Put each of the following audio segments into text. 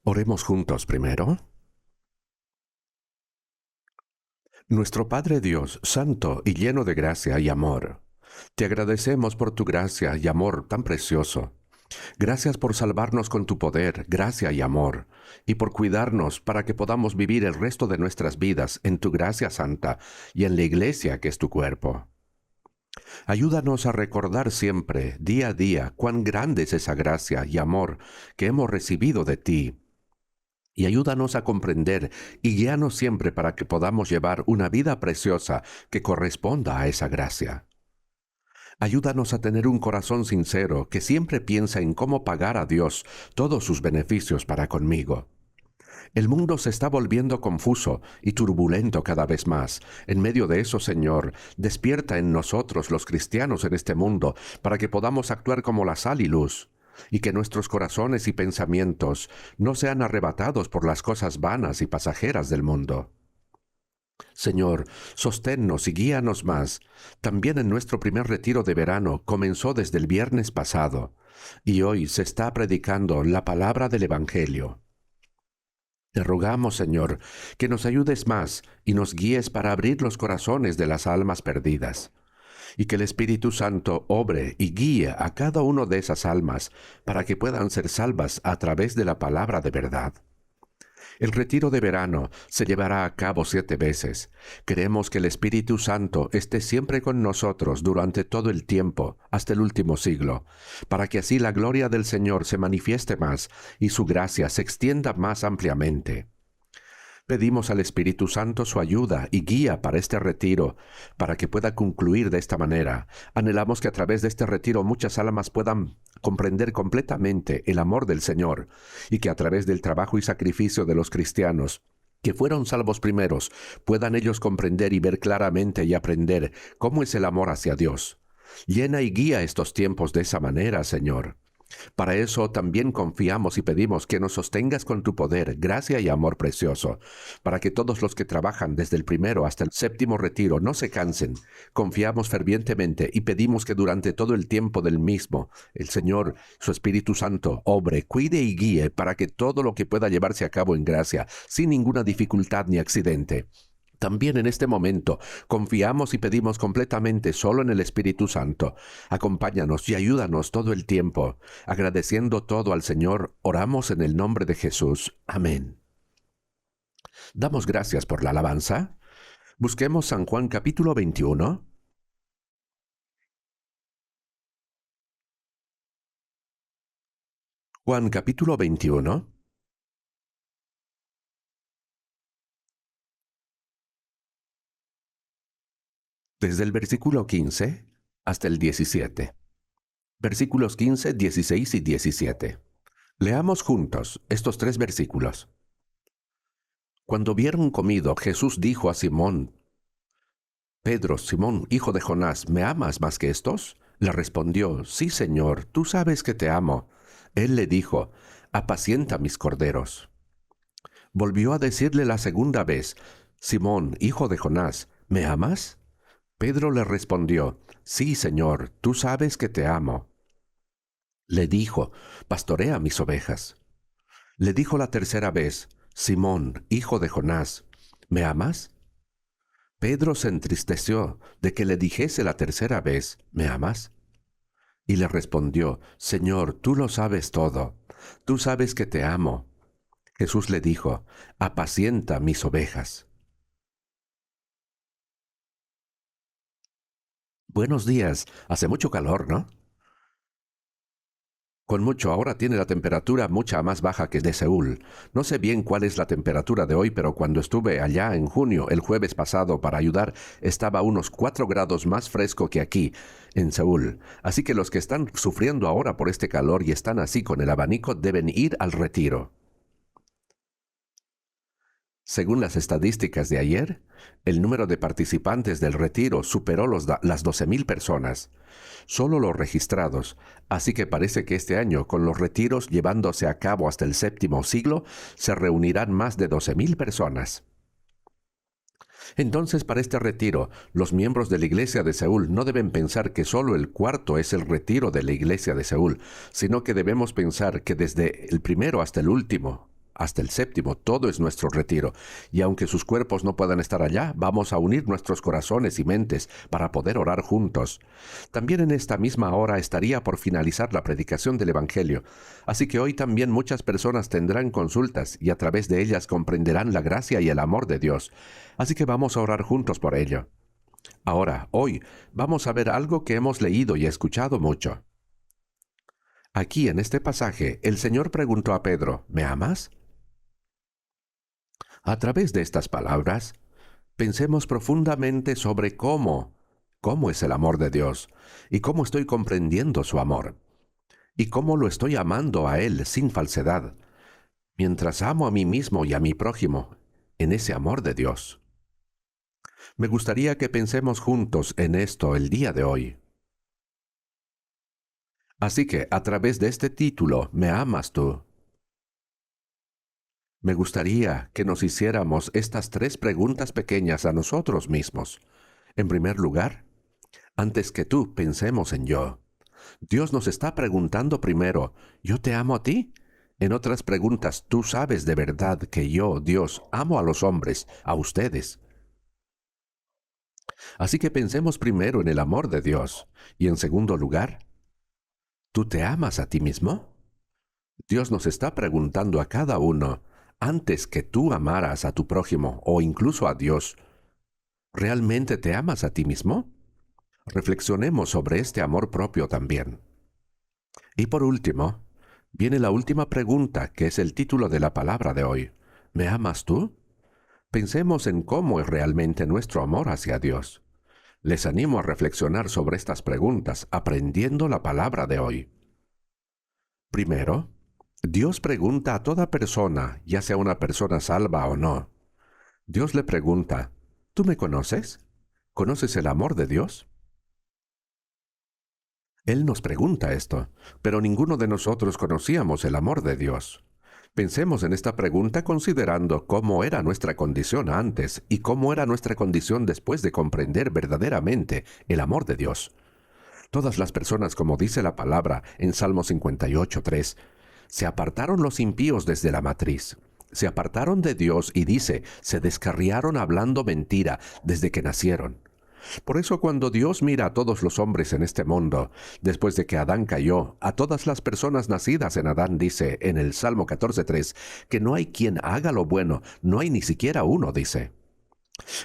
Oremos juntos primero. Nuestro Padre Dios, santo y lleno de gracia y amor, te agradecemos por tu gracia y amor tan precioso. Gracias por salvarnos con tu poder, gracia y amor, y por cuidarnos para que podamos vivir el resto de nuestras vidas en tu gracia santa y en la iglesia que es tu cuerpo. Ayúdanos a recordar siempre, día a día, cuán grande es esa gracia y amor que hemos recibido de ti. Y ayúdanos a comprender y guíanos siempre para que podamos llevar una vida preciosa que corresponda a esa gracia. Ayúdanos a tener un corazón sincero que siempre piensa en cómo pagar a Dios todos sus beneficios para conmigo. El mundo se está volviendo confuso y turbulento cada vez más. En medio de eso, Señor, despierta en nosotros los cristianos en este mundo para que podamos actuar como la sal y luz, y que nuestros corazones y pensamientos no sean arrebatados por las cosas vanas y pasajeras del mundo. Señor, sosténnos y guíanos más. También en nuestro primer retiro de verano comenzó desde el viernes pasado, y hoy se está predicando la palabra del Evangelio. Te rogamos, Señor, que nos ayudes más y nos guíes para abrir los corazones de las almas perdidas, y que el Espíritu Santo obre y guíe a cada uno de esas almas para que puedan ser salvas a través de la palabra de verdad. El retiro de verano se llevará a cabo 7 veces. Queremos que el Espíritu Santo esté siempre con nosotros durante todo el tiempo, hasta el último siglo, para que así la gloria del Señor se manifieste más y su gracia se extienda más ampliamente. Pedimos al Espíritu Santo su ayuda y guía para este retiro, para que pueda concluir de esta manera. Anhelamos que a través de este retiro muchas almas puedan comprender completamente el amor del Señor, y que a través del trabajo y sacrificio de los cristianos, que fueron salvos primeros, puedan ellos comprender y ver claramente y aprender cómo es el amor hacia Dios. Llena y guía estos tiempos de esa manera, Señor. Para eso también confiamos y pedimos que nos sostengas con tu poder, gracia y amor precioso, para que todos los que trabajan desde el primero hasta el 7º retiro no se cansen. Confiamos fervientemente y pedimos que durante todo el tiempo del mismo, el Señor, su Espíritu Santo, obre, cuide y guíe para que todo lo que pueda llevarse a cabo en gracia, sin ninguna dificultad ni accidente. También en este momento confiamos y pedimos completamente solo en el Espíritu Santo. Acompáñanos y ayúdanos todo el tiempo. Agradeciendo todo al Señor, oramos en el nombre de Jesús. Amén. Damos gracias por la alabanza. Busquemos San Juan capítulo 21. Juan capítulo 21. Desde el versículo 15 hasta el 17. Versículos 15, 16 y 17. Leamos juntos estos 3 versículos. Cuando hubieron comido, Jesús dijo a Simón: Pedro, Simón, hijo de Jonás, ¿me amas más que estos? Le respondió: Sí, Señor, tú sabes que te amo. Él le dijo: Apacienta mis corderos. Volvió a decirle la segunda vez: Simón, hijo de Jonás, ¿me amas? Pedro le respondió: Sí, Señor, tú sabes que te amo. Le dijo: Pastorea mis ovejas. Le dijo la tercera vez: Simón, hijo de Jonás, ¿me amas? Pedro se entristeció de que le dijese la tercera vez: ¿me amas? Y le respondió: Señor, tú lo sabes todo. Tú sabes que te amo. Jesús le dijo: Apacienta mis ovejas. Buenos días. Hace mucho calor, ¿no? Con mucho, ahora tiene la temperatura mucha más baja que de Seúl. No sé bien cuál es la temperatura de hoy, pero cuando estuve allá en junio, el jueves pasado, para ayudar, estaba a unos 4 grados más fresco que aquí, en Seúl. Así que los que están sufriendo ahora por este calor y están así con el abanico deben ir al retiro. Según las estadísticas de ayer, el número de participantes del retiro superó las 12,000 personas, solo los registrados, así que parece que este año, con los retiros llevándose a cabo hasta el 7º siglo, se reunirán más de 12,000 personas. Entonces, para este retiro, los miembros de la Iglesia de Seúl no deben pensar que solo el cuarto es el retiro de la Iglesia de Seúl, sino que debemos pensar que desde el primero hasta el último, hasta el séptimo, todo es nuestro retiro. Y aunque sus cuerpos no puedan estar allá, vamos a unir nuestros corazones y mentes para poder orar juntos. También en esta misma hora estaría por finalizar la predicación del Evangelio. Así que hoy también muchas personas tendrán consultas y a través de ellas comprenderán la gracia y el amor de Dios. Así que vamos a orar juntos por ello. Ahora, hoy, vamos a ver algo que hemos leído y escuchado mucho. Aquí en este pasaje, el Señor preguntó a Pedro, ¿me amas? A través de estas palabras, pensemos profundamente sobre cómo es el amor de Dios y cómo estoy comprendiendo su amor y cómo lo estoy amando a Él sin falsedad, mientras amo a mí mismo y a mi prójimo en ese amor de Dios. Me gustaría que pensemos juntos en esto el día de hoy. Así que, a través de este título, ¿me amas tú? Me gustaría que nos hiciéramos estas tres preguntas pequeñas a nosotros mismos. En primer lugar, antes que tú, pensemos en yo. Dios nos está preguntando primero, ¿yo te amo a ti? En otras preguntas, tú sabes de verdad que yo, Dios, amo a los hombres, a ustedes. Así que pensemos primero en el amor de Dios. Y en segundo lugar, ¿tú te amas a ti mismo? Dios nos está preguntando a cada uno, antes que tú amaras a tu prójimo o incluso a Dios, ¿realmente te amas a ti mismo? Reflexionemos sobre este amor propio también. Y por último, viene la última pregunta, que es el título de la palabra de hoy. ¿Me amas tú? Pensemos en cómo es realmente nuestro amor hacia Dios. Les animo a reflexionar sobre estas preguntas, aprendiendo la palabra de hoy. Primero, Dios pregunta a toda persona, ya sea una persona salva o no. Dios le pregunta, ¿tú me conoces? ¿Conoces el amor de Dios? Él nos pregunta esto, pero ninguno de nosotros conocíamos el amor de Dios. Pensemos en esta pregunta considerando cómo era nuestra condición antes y cómo era nuestra condición después de comprender verdaderamente el amor de Dios. Todas las personas, como dice la palabra en Salmo 58:3, se apartaron los impíos desde la matriz. Se apartaron de Dios y dice, se descarriaron hablando mentira desde que nacieron. Por eso cuando Dios mira a todos los hombres en este mundo, después de que Adán cayó, a todas las personas nacidas en Adán dice en el Salmo 14:3, que no hay quien haga lo bueno, no hay ni siquiera uno, dice.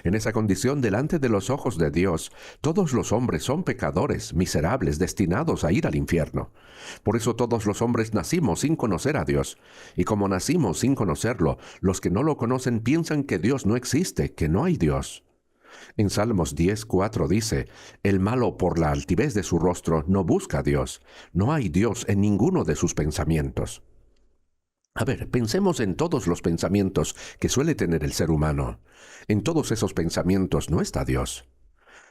En esa condición delante de los ojos de Dios, todos los hombres son pecadores, miserables, destinados a ir al infierno. Por eso todos los hombres nacimos sin conocer a Dios. Y como nacimos sin conocerlo, los que no lo conocen piensan que Dios no existe, que no hay Dios. En Salmos 10:4 dice, el malo por la altivez de su rostro no busca a Dios. No hay Dios en ninguno de sus pensamientos. A ver, pensemos en todos los pensamientos que suele tener el ser humano. En todos esos pensamientos no está Dios.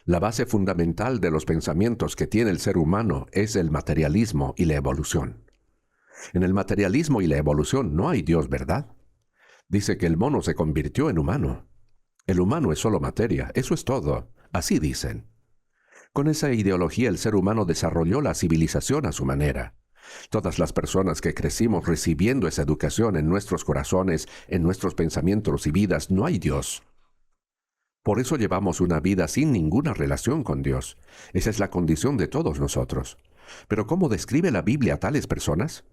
La base fundamental de los pensamientos que tiene el ser humano es el materialismo y la evolución. En el materialismo y la evolución no hay Dios, ¿verdad? Dice que el mono se convirtió en humano. El humano es solo materia, eso es todo. Así dicen. Con esa ideología el ser humano desarrolló la civilización a su manera. Todas las personas que crecimos recibiendo esa educación en nuestros corazones, en nuestros pensamientos y vidas, no hay Dios. Por eso llevamos una vida sin ninguna relación con Dios. Esa es la condición de todos nosotros. Pero ¿cómo describe la Biblia a tales personas?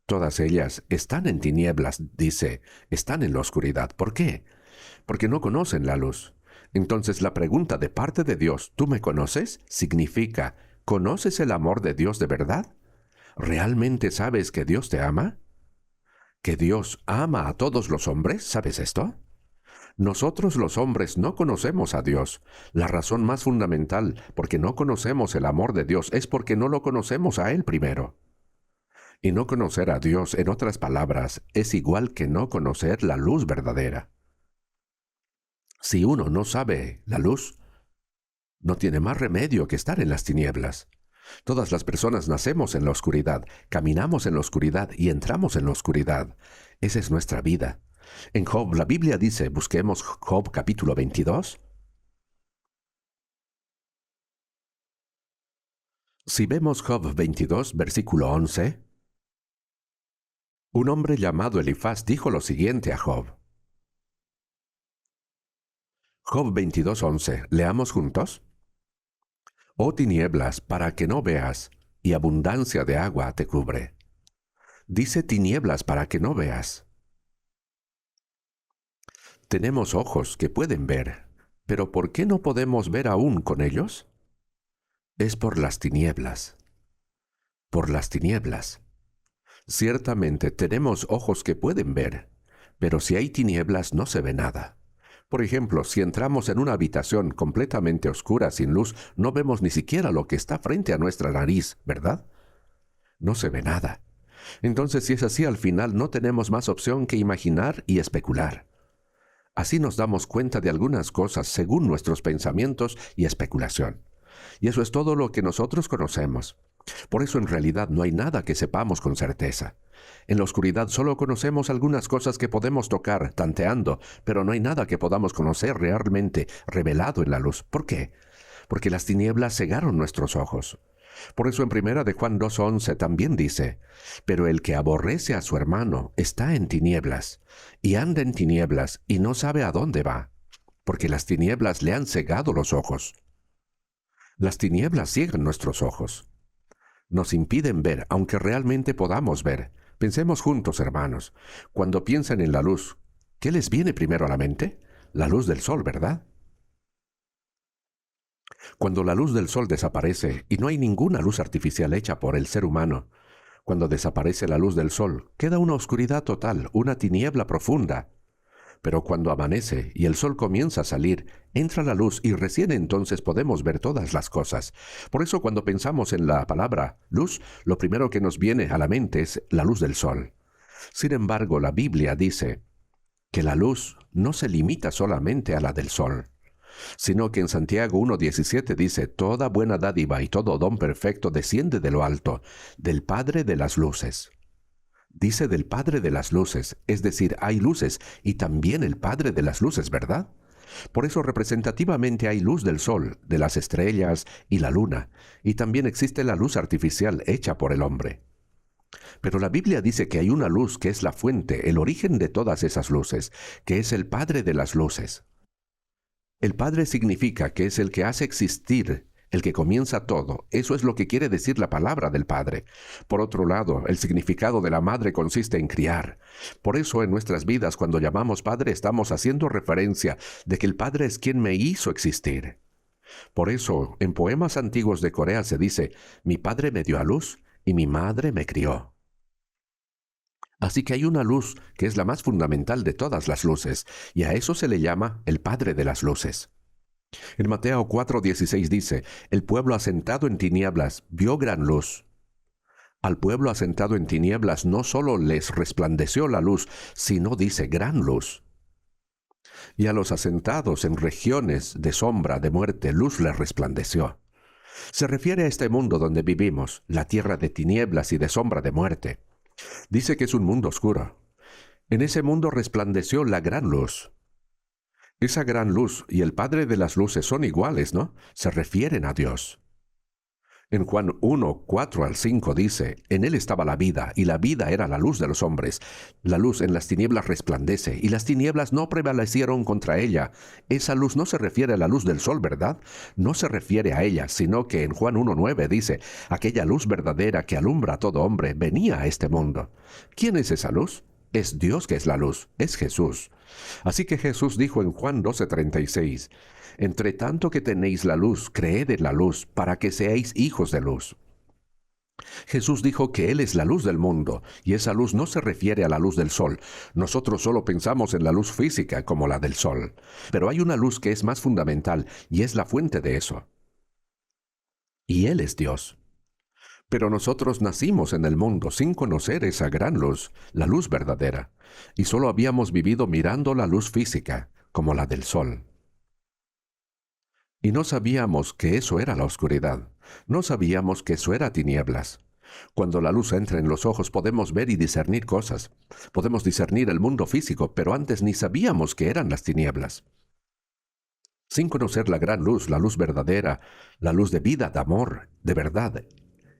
Todas ellas están en tinieblas, dice, están en la oscuridad. ¿Por qué? Porque no conocen la luz. Entonces la pregunta de parte de Dios, ¿tú me conoces? Significa, ¿conoces el amor de Dios de verdad? ¿Realmente sabes que Dios te ama? ¿Que Dios ama a todos los hombres? ¿Sabes esto? Nosotros los hombres no conocemos a Dios. La razón más fundamental porque no conocemos el amor de Dios es porque no lo conocemos a Él primero. Y no conocer a Dios, en otras palabras, es igual que no conocer la luz verdadera. Si uno no sabe la luz, no tiene más remedio que estar en las tinieblas. Todas las personas nacemos en la oscuridad, caminamos en la oscuridad y entramos en la oscuridad. Esa es nuestra vida. En Job, la Biblia dice, busquemos Job capítulo 22. Si vemos Job 22, versículo 11, Un hombre llamado Elifaz dijo lo siguiente a Job. Job 22:11. ¿Leamos juntos? Oh tinieblas, para que no veas, y abundancia de agua te cubre. Dice tinieblas para que no veas. Tenemos ojos que pueden ver, pero ¿por qué no podemos ver aún con ellos? Es por las tinieblas. Por las tinieblas. Ciertamente tenemos ojos que pueden ver, pero si hay tinieblas no se ve nada. Por ejemplo, si entramos en una habitación completamente oscura sin luz, no vemos ni siquiera lo que está frente a nuestra nariz, ¿verdad? No se ve nada. Entonces, si es así, al final no tenemos más opción que imaginar y especular. Así nos damos cuenta de algunas cosas según nuestros pensamientos y especulación. Y eso es todo lo que nosotros conocemos. Por eso en realidad no hay nada que sepamos con certeza. En la oscuridad solo conocemos algunas cosas que podemos tocar, tanteando, pero no hay nada que podamos conocer realmente revelado en la luz. ¿Por qué? Porque las tinieblas cegaron nuestros ojos. Por eso en 1 de Juan 2:11 también dice, pero el que aborrece a su hermano está en tinieblas, y anda en tinieblas y no sabe a dónde va, porque las tinieblas le han cegado los ojos. Las tinieblas ciegan nuestros ojos. Nos impiden ver, aunque realmente podamos ver. Pensemos juntos, hermanos. Cuando piensan en la luz, ¿qué les viene primero a la mente? La luz del sol, ¿verdad? Cuando la luz del sol desaparece, y no hay ninguna luz artificial hecha por el ser humano, cuando desaparece la luz del sol, queda una oscuridad total, una tiniebla profunda. Pero cuando amanece y el sol comienza a salir, entra la luz y recién entonces podemos ver todas las cosas. Por eso cuando pensamos en la palabra luz, lo primero que nos viene a la mente es la luz del sol. Sin embargo, la Biblia dice que la luz no se limita solamente a la del sol, sino que en Santiago 1:17 dice, toda buena dádiva y todo don perfecto desciende de lo alto, del Padre de las luces. Dice del Padre de las luces, es decir, hay luces y también el Padre de las luces, ¿verdad? Por eso representativamente hay luz del sol, de las estrellas y la luna, y también existe la luz artificial hecha por el hombre. Pero la Biblia dice que hay una luz que es la fuente, el origen de todas esas luces, que es el Padre de las luces. El Padre significa que es el que hace existir, el que comienza todo. Eso es lo que quiere decir la palabra del Padre. Por otro lado, el significado de la madre consiste en criar. Por eso en nuestras vidas, cuando llamamos Padre, estamos haciendo referencia de que el Padre es quien me hizo existir. Por eso, en poemas antiguos de Corea se dice, mi padre me dio a luz y mi madre me crió. Así que hay una luz que es la más fundamental de todas las luces, y a eso se le llama el Padre de las luces. En Mateo 4:16 dice, el pueblo asentado en tinieblas vio gran luz. Al pueblo asentado en tinieblas no solo les resplandeció la luz, sino dice gran luz. Y a los asentados en regiones de sombra, de muerte, luz les resplandeció. Se refiere a este mundo donde vivimos, la tierra de tinieblas y de sombra de muerte. Dice que es un mundo oscuro. En ese mundo resplandeció la gran luz. Esa gran luz y el Padre de las luces son iguales, ¿no? Se refieren a Dios. En Juan 1:4-5 dice, en él estaba la vida, y la vida era la luz de los hombres. La luz en las tinieblas resplandece, y las tinieblas no prevalecieron contra ella. Esa luz no se refiere a la luz del sol, ¿verdad? No se refiere a ella, sino que en Juan 1:9 dice, aquella luz verdadera que alumbra a todo hombre venía a este mundo. ¿Quién es esa luz? Es Dios que es la luz, es Jesús. Así que Jesús dijo en Juan 12:36, entre tanto que tenéis la luz, creed en la luz, para que seáis hijos de luz. Jesús dijo que Él es la luz del mundo, y esa luz no se refiere a la luz del sol. Nosotros solo pensamos en la luz física como la del sol. Pero hay una luz que es más fundamental, y es la fuente de eso. Y Él es Dios. Pero nosotros nacimos en el mundo sin conocer esa gran luz, la luz verdadera, y solo habíamos vivido mirando la luz física, como la del sol. Y no sabíamos que eso era la oscuridad. No sabíamos que eso era tinieblas. Cuando la luz entra en los ojos podemos ver y discernir cosas. Podemos discernir el mundo físico, pero antes ni sabíamos que eran las tinieblas. Sin conocer la gran luz, la luz verdadera, la luz de vida, de amor, de verdad,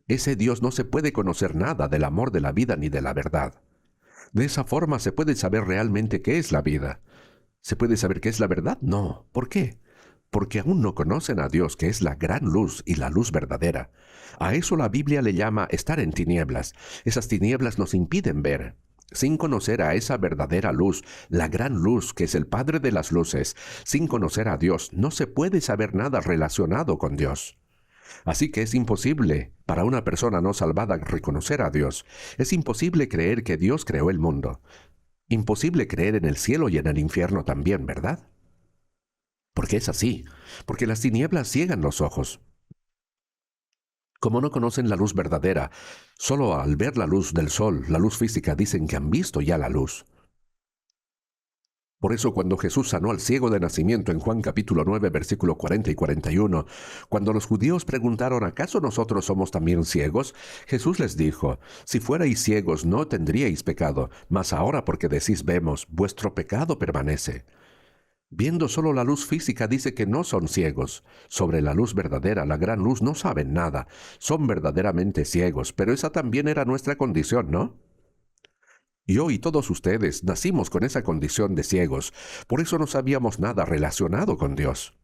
ese Dios no se puede conocer nada del amor, de la vida ni de la verdad. De esa forma se puede saber realmente qué es la vida. ¿Se puede saber qué es la verdad? No. ¿Por qué? Porque aún no conocen a Dios, que es la gran luz y la luz verdadera. A eso la Biblia le llama estar en tinieblas. Esas tinieblas nos impiden ver. Sin conocer a esa verdadera luz, la gran luz que es el Padre de las luces, sin conocer a Dios, no se puede saber nada relacionado con Dios. Así que es imposible para una persona no salvada reconocer a Dios. Es imposible creer que Dios creó el mundo. Imposible creer en el cielo y en el infierno también, ¿verdad? Porque es así, porque las tinieblas ciegan los ojos. Como no conocen la luz verdadera, solo al ver la luz del sol, la luz física, dicen que han visto ya la luz. Por eso cuando Jesús sanó al ciego de nacimiento en Juan capítulo 9, versículo 40 y 41, cuando los judíos preguntaron, ¿acaso nosotros somos también ciegos? Jesús les dijo, si fuerais ciegos no tendríais pecado, mas ahora porque decís vemos, vuestro pecado permanece. Viendo solo la luz física dice que no son ciegos. Sobre la luz verdadera, la gran luz, no saben nada. Son verdaderamente ciegos, pero esa también era nuestra condición, ¿no? Yo y todos ustedes nacimos con esa condición de ciegos, por eso no sabíamos nada relacionado con Dios.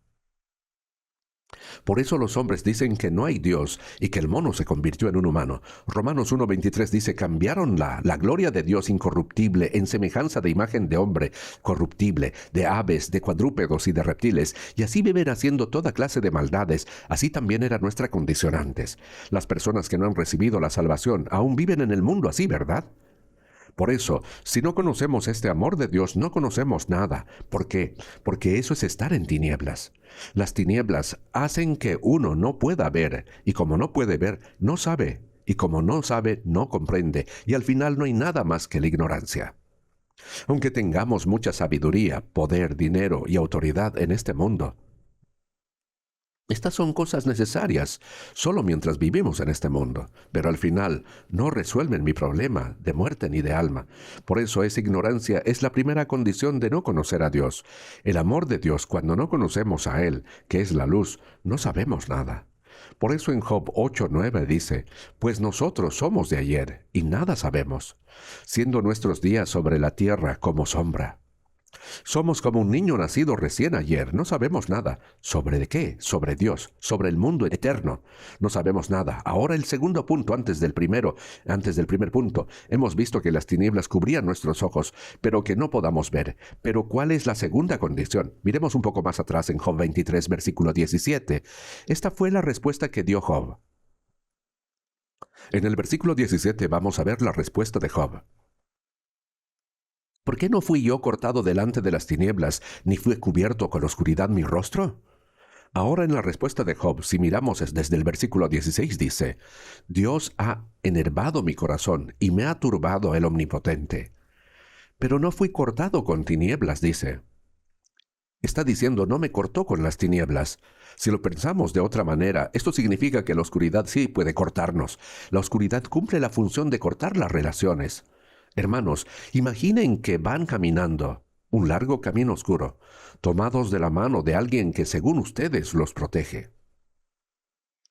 Por eso los hombres dicen que no hay Dios y que el mono se convirtió en un humano. Romanos 1:23 dice, cambiaron la gloria de Dios incorruptible en semejanza de imagen de hombre corruptible, de aves, de cuadrúpedos y de reptiles, y así viven haciendo toda clase de maldades. Así también era nuestra condición antes. Las personas que no han recibido la salvación aún viven en el mundo así, ¿verdad? Por eso, si no conocemos este amor de Dios, no conocemos nada. ¿Por qué? Porque eso es estar en tinieblas. Las tinieblas hacen que uno no pueda ver, y como no puede ver, no sabe, y como no sabe, no comprende, y al final no hay nada más que la ignorancia. Aunque tengamos mucha sabiduría, poder, dinero y autoridad en este mundo, estas son cosas necesarias solo mientras vivimos en este mundo, pero al final no resuelven mi problema de muerte ni de alma. Por eso esa ignorancia es la primera condición de no conocer a Dios. El amor de Dios, cuando no conocemos a Él, que es la luz, no sabemos nada. Por eso en Job 8:9 dice, pues nosotros somos de ayer y nada sabemos, siendo nuestros días sobre la tierra como sombra. Somos como un niño nacido recién ayer. No sabemos nada. ¿Sobre qué? Sobre Dios, sobre el mundo eterno. No sabemos nada. Ahora el segundo punto antes del primer punto. Hemos visto que las tinieblas cubrían nuestros ojos, pero que no podamos ver. Pero ¿cuál es la segunda condición? Miremos un poco más atrás en Job 23, versículo 17. Esta fue la respuesta que dio Job. En el versículo 17 vamos a ver la respuesta de Job. ¿Por qué no fui yo cortado delante de las tinieblas, ni fui cubierto con oscuridad mi rostro? Ahora en la respuesta de Job, si miramos desde el versículo 16, dice, Dios ha enervado mi corazón y me ha turbado el Omnipotente. Pero no fui cortado con tinieblas, dice. Está diciendo, no me cortó con las tinieblas. Si lo pensamos de otra manera, esto significa que la oscuridad sí puede cortarnos. La oscuridad cumple la función de cortar las relaciones. Hermanos, imaginen que van caminando un largo camino oscuro, tomados de la mano de alguien que según ustedes los protege.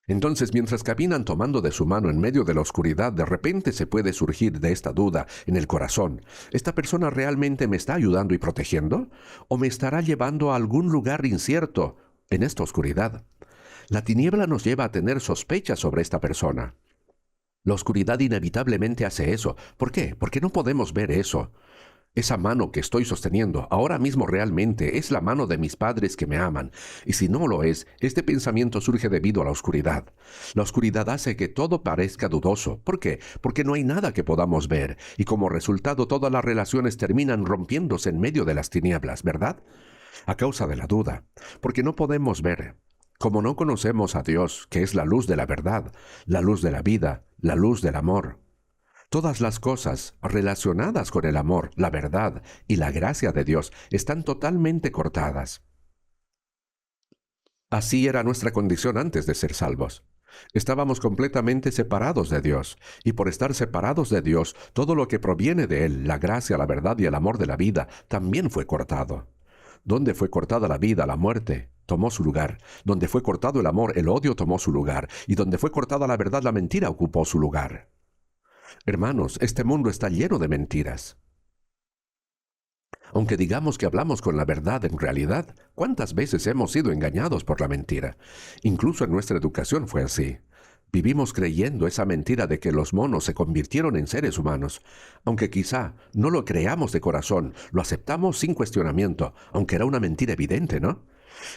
Entonces, mientras caminan tomando de su mano en medio de la oscuridad, de repente se puede surgir de esta duda en el corazón. ¿Esta persona realmente me está ayudando y protegiendo? ¿O me estará llevando a algún lugar incierto en esta oscuridad? La tiniebla nos lleva a tener sospechas sobre esta persona. La oscuridad inevitablemente hace eso. ¿Por qué? Porque no podemos ver eso. Esa mano que estoy sosteniendo ahora mismo realmente es la mano de mis padres que me aman. Y si no lo es, este pensamiento surge debido a la oscuridad. La oscuridad hace que todo parezca dudoso. ¿Por qué? Porque no hay nada que podamos ver. Y como resultado todas las relaciones terminan rompiéndose en medio de las tinieblas, ¿verdad? A causa de la duda. Porque no podemos ver. Como no conocemos a Dios, que es la luz de la verdad, la luz de la vida, la luz del amor. Todas las cosas relacionadas con el amor, la verdad y la gracia de Dios están totalmente cortadas. Así era nuestra condición antes de ser salvos. Estábamos completamente separados de Dios, y por estar separados de Dios, todo lo que proviene de Él, la gracia, la verdad y el amor de la vida, también fue cortado. Donde fue cortada la vida, la muerte tomó su lugar. Donde fue cortado el amor, el odio tomó su lugar. Y donde fue cortada la verdad, la mentira ocupó su lugar. Hermanos, este mundo está lleno de mentiras. Aunque digamos que hablamos con la verdad, en realidad, ¿cuántas veces hemos sido engañados por la mentira? Incluso en nuestra educación fue así. Vivimos creyendo esa mentira de que los monos se convirtieron en seres humanos. Aunque quizá no lo creamos de corazón, lo aceptamos sin cuestionamiento, aunque era una mentira evidente, ¿no?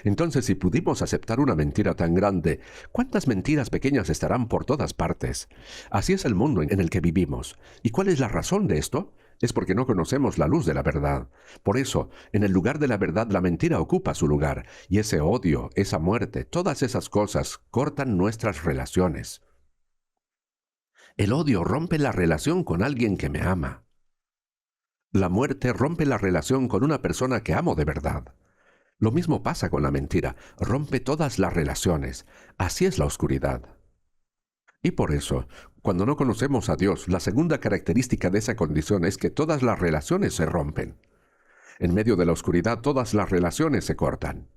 Entonces, si pudimos aceptar una mentira tan grande, ¿cuántas mentiras pequeñas estarán por todas partes? Así es el mundo en el que vivimos. ¿Y cuál es la razón de esto? Es porque no conocemos la luz de la verdad. Por eso, en el lugar de la verdad, la mentira ocupa su lugar, y ese odio, esa muerte, todas esas cosas cortan nuestras relaciones. El odio rompe la relación con alguien que me ama. La muerte rompe la relación con una persona que amo de verdad. Lo mismo pasa con la mentira, rompe todas las relaciones. Así es la oscuridad. Y por eso, cuando no conocemos a Dios, la segunda característica de esa condición es que todas las relaciones se rompen. En medio de la oscuridad, todas las relaciones se cortan.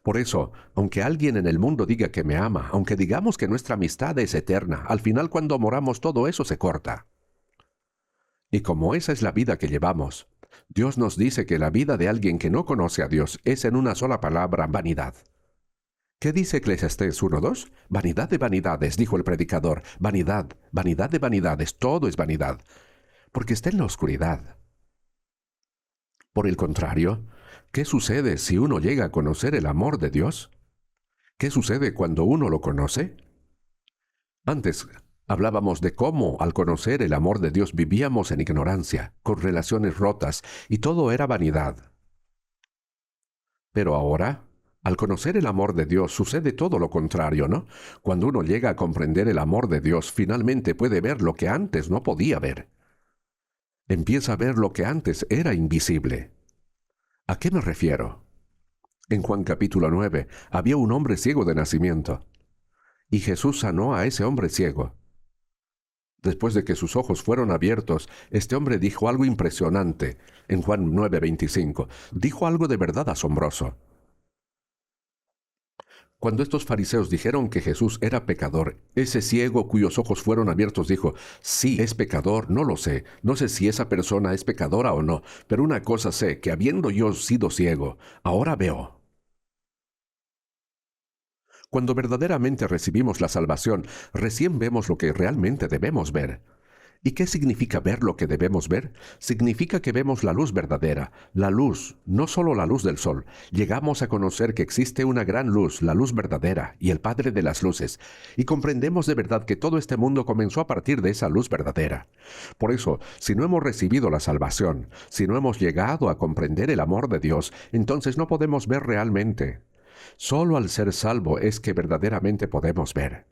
Por eso, aunque alguien en el mundo diga que me ama, aunque digamos que nuestra amistad es eterna, al final cuando moramos todo eso se corta. Y como esa es la vida que llevamos, Dios nos dice que la vida de alguien que no conoce a Dios es en una sola palabra, vanidad. ¿Qué dice Eclesiastés 1:2? Vanidad de vanidades, dijo el predicador. Vanidad, vanidad de vanidades, todo es vanidad, porque está en la oscuridad. Por el contrario, ¿qué sucede si uno llega a conocer el amor de Dios? ¿Qué sucede cuando uno lo conoce? Antes hablábamos de cómo, al conocer el amor de Dios, vivíamos en ignorancia, con relaciones rotas, y todo era vanidad. Pero ahora, al conocer el amor de Dios, sucede todo lo contrario, ¿no? Cuando uno llega a comprender el amor de Dios, finalmente puede ver lo que antes no podía ver. Empieza a ver lo que antes era invisible. ¿A qué me refiero? En Juan capítulo 9, había un hombre ciego de nacimiento, y Jesús sanó a ese hombre ciego. Después de que sus ojos fueron abiertos, este hombre dijo algo impresionante. En Juan 9:25, dijo algo de verdad asombroso. Cuando estos fariseos dijeron que Jesús era pecador, ese ciego cuyos ojos fueron abiertos dijo, sí, es pecador, no lo sé, no sé si esa persona es pecadora o no, pero una cosa sé, que habiendo yo sido ciego, ahora veo. Cuando verdaderamente recibimos la salvación, recién vemos lo que realmente debemos ver. ¿Y qué significa ver lo que debemos ver? Significa que vemos la luz verdadera, la luz, no solo la luz del sol. Llegamos a conocer que existe una gran luz, la luz verdadera, y el Padre de las luces, y comprendemos de verdad que todo este mundo comenzó a partir de esa luz verdadera. Por eso, si no hemos recibido la salvación, si no hemos llegado a comprender el amor de Dios, entonces no podemos ver realmente. Solo al ser salvo es que verdaderamente podemos ver.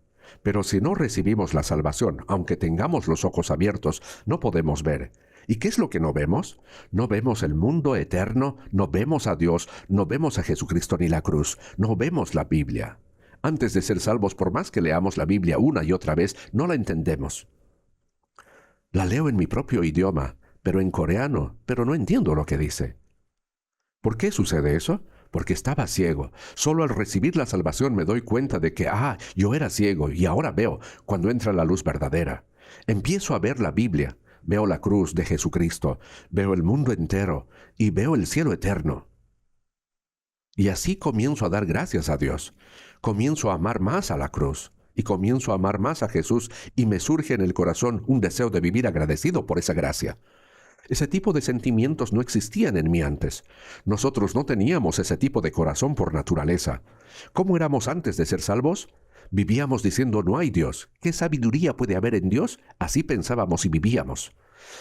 Pero si no recibimos la salvación, aunque tengamos los ojos abiertos, no podemos ver. ¿Y qué es lo que no vemos? No vemos el mundo eterno, no vemos a Dios, no vemos a Jesucristo ni la cruz, no vemos la Biblia. Antes de ser salvos, por más que leamos la Biblia una y otra vez, no la entendemos. La leo en mi propio idioma, pero en coreano, pero no entiendo lo que dice. ¿Por qué sucede eso? Porque estaba ciego. Solo al recibir la salvación me doy cuenta de que, yo era ciego y ahora veo cuando entra la luz verdadera. Empiezo a ver la Biblia, veo la cruz de Jesucristo, veo el mundo entero y veo el cielo eterno. Y así comienzo a dar gracias a Dios. Comienzo a amar más a la cruz y comienzo a amar más a Jesús y me surge en el corazón un deseo de vivir agradecido por esa gracia. Ese tipo de sentimientos no existían en mí antes. Nosotros no teníamos ese tipo de corazón por naturaleza. ¿Cómo éramos antes de ser salvos? Vivíamos diciendo no hay Dios. ¿Qué sabiduría puede haber en Dios? Así pensábamos y vivíamos.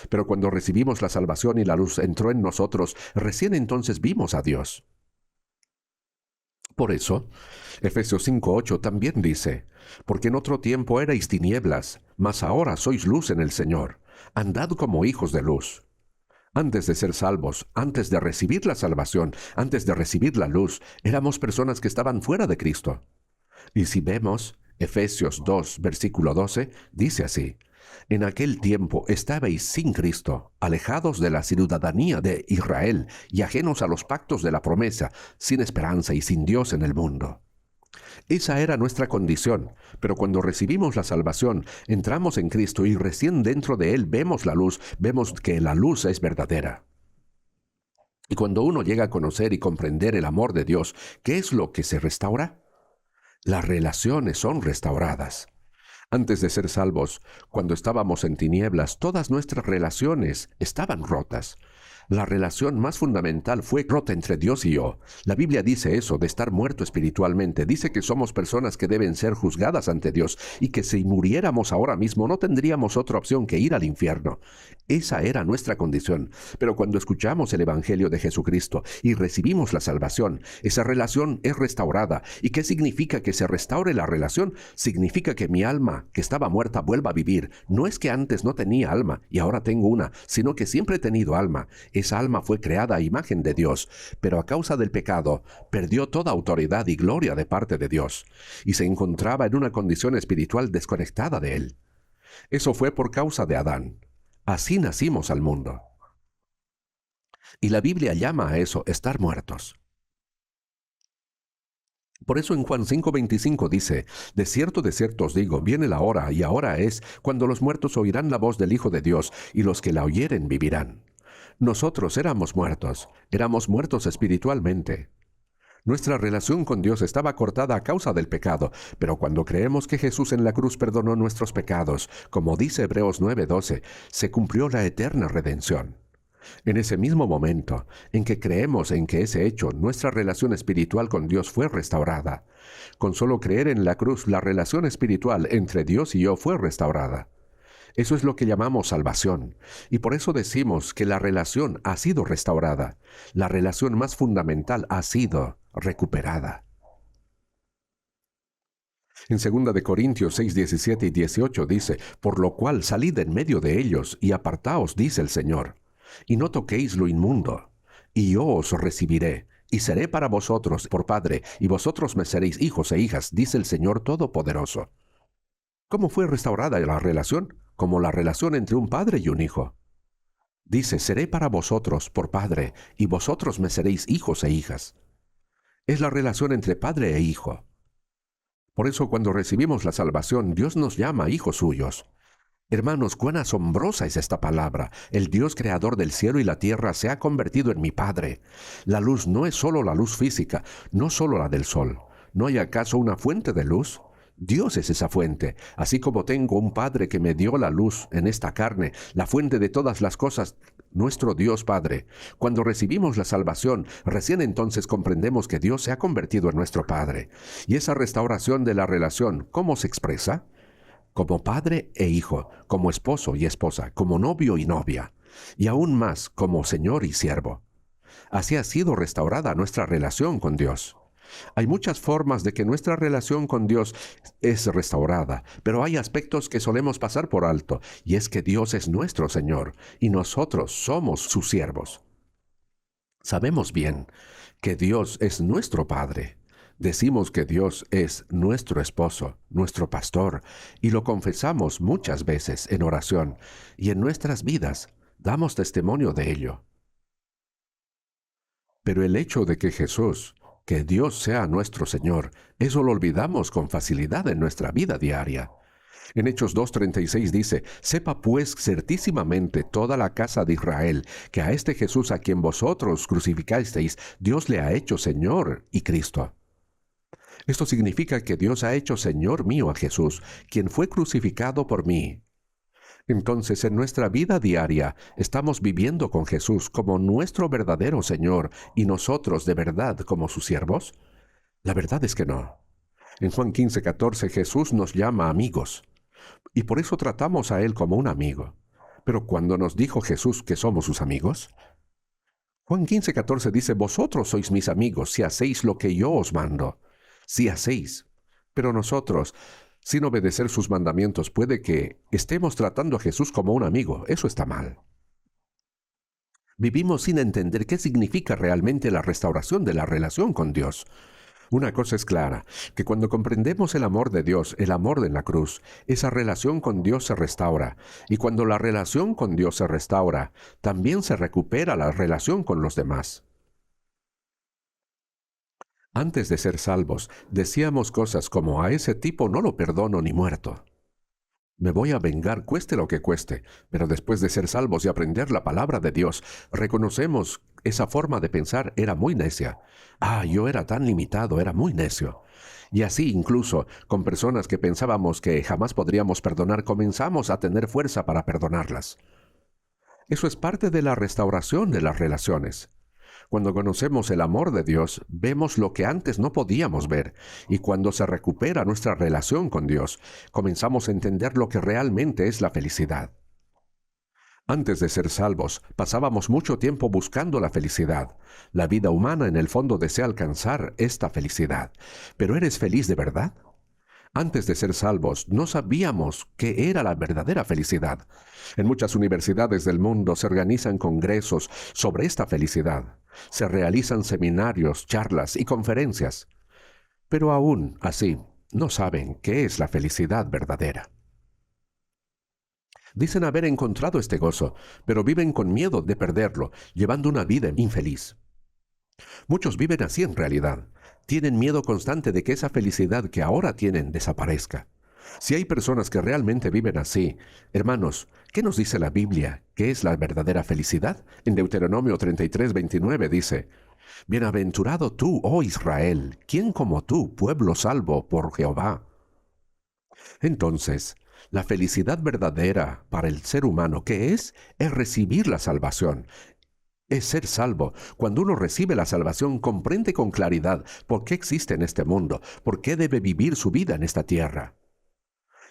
Pero cuando recibimos la salvación y la luz entró en nosotros, recién entonces vimos a Dios. Por eso, Efesios 5:8 también dice, porque en otro tiempo erais tinieblas, mas ahora sois luz en el Señor. Andad como hijos de luz. Antes de ser salvos, antes de recibir la salvación, antes de recibir la luz, éramos personas que estaban fuera de Cristo. Y si vemos, Efesios 2, versículo 12, dice así, en aquel tiempo estabais sin Cristo, alejados de la ciudadanía de Israel y ajenos a los pactos de la promesa, sin esperanza y sin Dios en el mundo. Esa era nuestra condición, pero cuando recibimos la salvación, entramos en Cristo y recién dentro de Él vemos la luz, vemos que la luz es verdadera. Y cuando uno llega a conocer y comprender el amor de Dios, ¿qué es lo que se restaura? Las relaciones son restauradas. Antes de ser salvos, cuando estábamos en tinieblas, todas nuestras relaciones estaban rotas. La relación más fundamental fue rota entre Dios y yo. La Biblia dice eso, de estar muerto espiritualmente. Dice que somos personas que deben ser juzgadas ante Dios y que si muriéramos ahora mismo no tendríamos otra opción que ir al infierno. Esa era nuestra condición. Pero cuando escuchamos el Evangelio de Jesucristo y recibimos la salvación, esa relación es restaurada. ¿Y qué significa que se restaure la relación? Significa que mi alma, que estaba muerta, vuelva a vivir. No es que antes no tenía alma y ahora tengo una, sino que siempre he tenido alma. Esa alma fue creada a imagen de Dios, pero a causa del pecado perdió toda autoridad y gloria de parte de Dios, y se encontraba en una condición espiritual desconectada de Él. Eso fue por causa de Adán. Así nacimos al mundo. Y la Biblia llama a eso estar muertos. Por eso en Juan 5:25 dice, de cierto os digo, viene la hora, y ahora es, cuando los muertos oirán la voz del Hijo de Dios, y los que la oyeren vivirán. Nosotros éramos muertos espiritualmente. Nuestra relación con Dios estaba cortada a causa del pecado, pero cuando creemos que Jesús en la cruz perdonó nuestros pecados, como dice Hebreos 9:12, se cumplió la eterna redención. En ese mismo momento en que creemos en que ese hecho, nuestra relación espiritual con Dios fue restaurada. Con solo creer en la cruz, la relación espiritual entre Dios y yo fue restaurada. Eso es lo que llamamos salvación. Y por eso decimos que la relación ha sido restaurada. La relación más fundamental ha sido recuperada. En 2 de Corintios 6, 17 y 18 dice, por lo cual salid en medio de ellos y apartaos, dice el Señor, y no toquéis lo inmundo, y yo os recibiré, y seré para vosotros por Padre, y vosotros me seréis hijos e hijas, dice el Señor Todopoderoso. ¿Cómo fue restaurada la relación? Como la relación entre un padre y un hijo. Dice, seré para vosotros por Padre, y vosotros me seréis hijos e hijas. Es la relación entre padre e hijo. Por eso cuando recibimos la salvación, Dios nos llama hijos suyos. Hermanos, cuán asombrosa es esta palabra. El Dios creador del cielo y la tierra se ha convertido en mi Padre. La luz no es solo la luz física, no solo la del sol. ¿No hay acaso una fuente de luz? Dios es esa fuente, así como tengo un Padre que me dio la luz en esta carne, la fuente de todas las cosas, nuestro Dios Padre. Cuando recibimos la salvación, recién entonces comprendemos que Dios se ha convertido en nuestro Padre. Y esa restauración de la relación, ¿cómo se expresa? Como padre e hijo, como esposo y esposa, como novio y novia, y aún más como Señor y siervo. Así ha sido restaurada nuestra relación con Dios. Hay muchas formas de que nuestra relación con Dios es restaurada, pero hay aspectos que solemos pasar por alto, y es que Dios es nuestro Señor, y nosotros somos sus siervos. Sabemos bien que Dios es nuestro Padre. Decimos que Dios es nuestro esposo, nuestro pastor, y lo confesamos muchas veces en oración, y en nuestras vidas damos testimonio de ello. Pero el hecho de que Jesús, que Dios sea nuestro Señor, eso lo olvidamos con facilidad en nuestra vida diaria. En Hechos 2:36 dice, sepa pues certísimamente toda la casa de Israel, que a este Jesús a quien vosotros crucificasteis, Dios le ha hecho Señor y Cristo. Esto significa que Dios ha hecho Señor mío a Jesús, quien fue crucificado por mí. Entonces, en nuestra vida diaria, ¿estamos viviendo con Jesús como nuestro verdadero Señor y nosotros de verdad como sus siervos? La verdad es que no. En Juan 15:14 Jesús nos llama amigos, y por eso tratamos a Él como un amigo. Pero ¿cuándo nos dijo Jesús que somos sus amigos? Juan 15:14 dice, vosotros sois mis amigos si hacéis lo que yo os mando. Si hacéis. Pero nosotros, sin obedecer sus mandamientos, puede que estemos tratando a Jesús como un amigo. Eso está mal. Vivimos sin entender qué significa realmente la restauración de la relación con Dios. Una cosa es clara, que cuando comprendemos el amor de Dios, el amor de la cruz, esa relación con Dios se restaura. Y cuando la relación con Dios se restaura, también se recupera la relación con los demás. Antes de ser salvos, decíamos cosas como a ese tipo no lo perdono ni muerto. Me voy a vengar cueste lo que cueste, pero después de ser salvos y aprender la palabra de Dios, reconocemos esa forma de pensar era muy necia. Ah, yo era tan limitado, era muy necio. Y así incluso con personas que pensábamos que jamás podríamos perdonar, comenzamos a tener fuerza para perdonarlas. Eso es parte de la restauración de las relaciones. Cuando conocemos el amor de Dios, vemos lo que antes no podíamos ver, y cuando se recupera nuestra relación con Dios, comenzamos a entender lo que realmente es la felicidad. Antes de ser salvos, pasábamos mucho tiempo buscando la felicidad. La vida humana en el fondo desea alcanzar esta felicidad. ¿Pero eres feliz de verdad? Antes de ser salvos, no sabíamos qué era la verdadera felicidad. En muchas universidades del mundo se organizan congresos sobre esta felicidad. Se realizan seminarios, charlas y conferencias. Pero aún así, no saben qué es la felicidad verdadera. Dicen haber encontrado este gozo, pero viven con miedo de perderlo, llevando una vida infeliz. Muchos viven así en realidad. Tienen miedo constante de que esa felicidad que ahora tienen desaparezca. Si hay personas que realmente viven así, hermanos, ¿qué nos dice la Biblia? ¿Qué es la verdadera felicidad? En Deuteronomio 33:29 dice, Bienaventurado tú, oh Israel, ¿quién como tú, pueblo salvo por Jehová? Entonces, la felicidad verdadera para el ser humano, ¿qué es? Es recibir la salvación. Es ser salvo. Cuando uno recibe la salvación, comprende con claridad por qué existe en este mundo, por qué debe vivir su vida en esta tierra.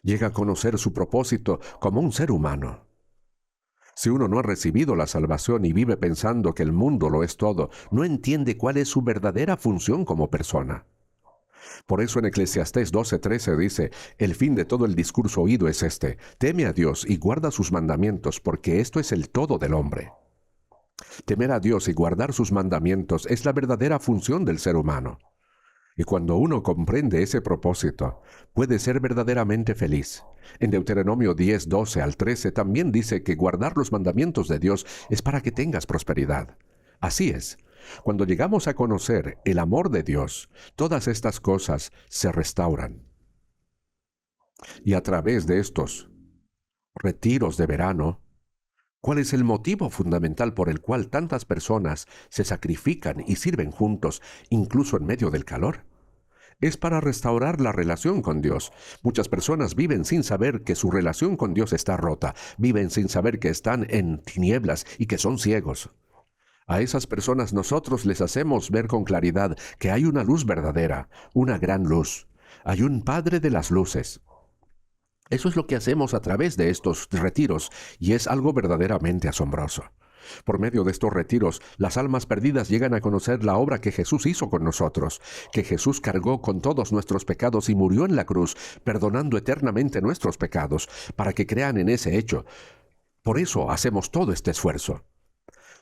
Llega a conocer su propósito como un ser humano. Si uno no ha recibido la salvación y vive pensando que el mundo lo es todo, no entiende cuál es su verdadera función como persona. Por eso en Eclesiastés 12:13 dice, el fin de todo el discurso oído es este, teme a Dios y guarda sus mandamientos, porque esto es el todo del hombre. Temer a Dios y guardar sus mandamientos es la verdadera función del ser humano. Y cuando uno comprende ese propósito, puede ser verdaderamente feliz. En Deuteronomio 10:12 al 13 también dice que guardar los mandamientos de Dios es para que tengas prosperidad. Así es. Cuando llegamos a conocer el amor de Dios, todas estas cosas se restauran. Y a través de estos retiros de verano, ¿cuál es el motivo fundamental por el cual tantas personas se sacrifican y sirven juntos, incluso en medio del calor? Es para restaurar la relación con Dios. Muchas personas viven sin saber que su relación con Dios está rota, viven sin saber que están en tinieblas y que son ciegos. A esas personas nosotros les hacemos ver con claridad que hay una luz verdadera, una gran luz. Hay un Padre de las luces. Eso es lo que hacemos a través de estos retiros y es algo verdaderamente asombroso. Por medio de estos retiros, las almas perdidas llegan a conocer la obra que Jesús hizo con nosotros, que Jesús cargó con todos nuestros pecados y murió en la cruz, perdonando eternamente nuestros pecados, para que crean en ese hecho. Por eso hacemos todo este esfuerzo.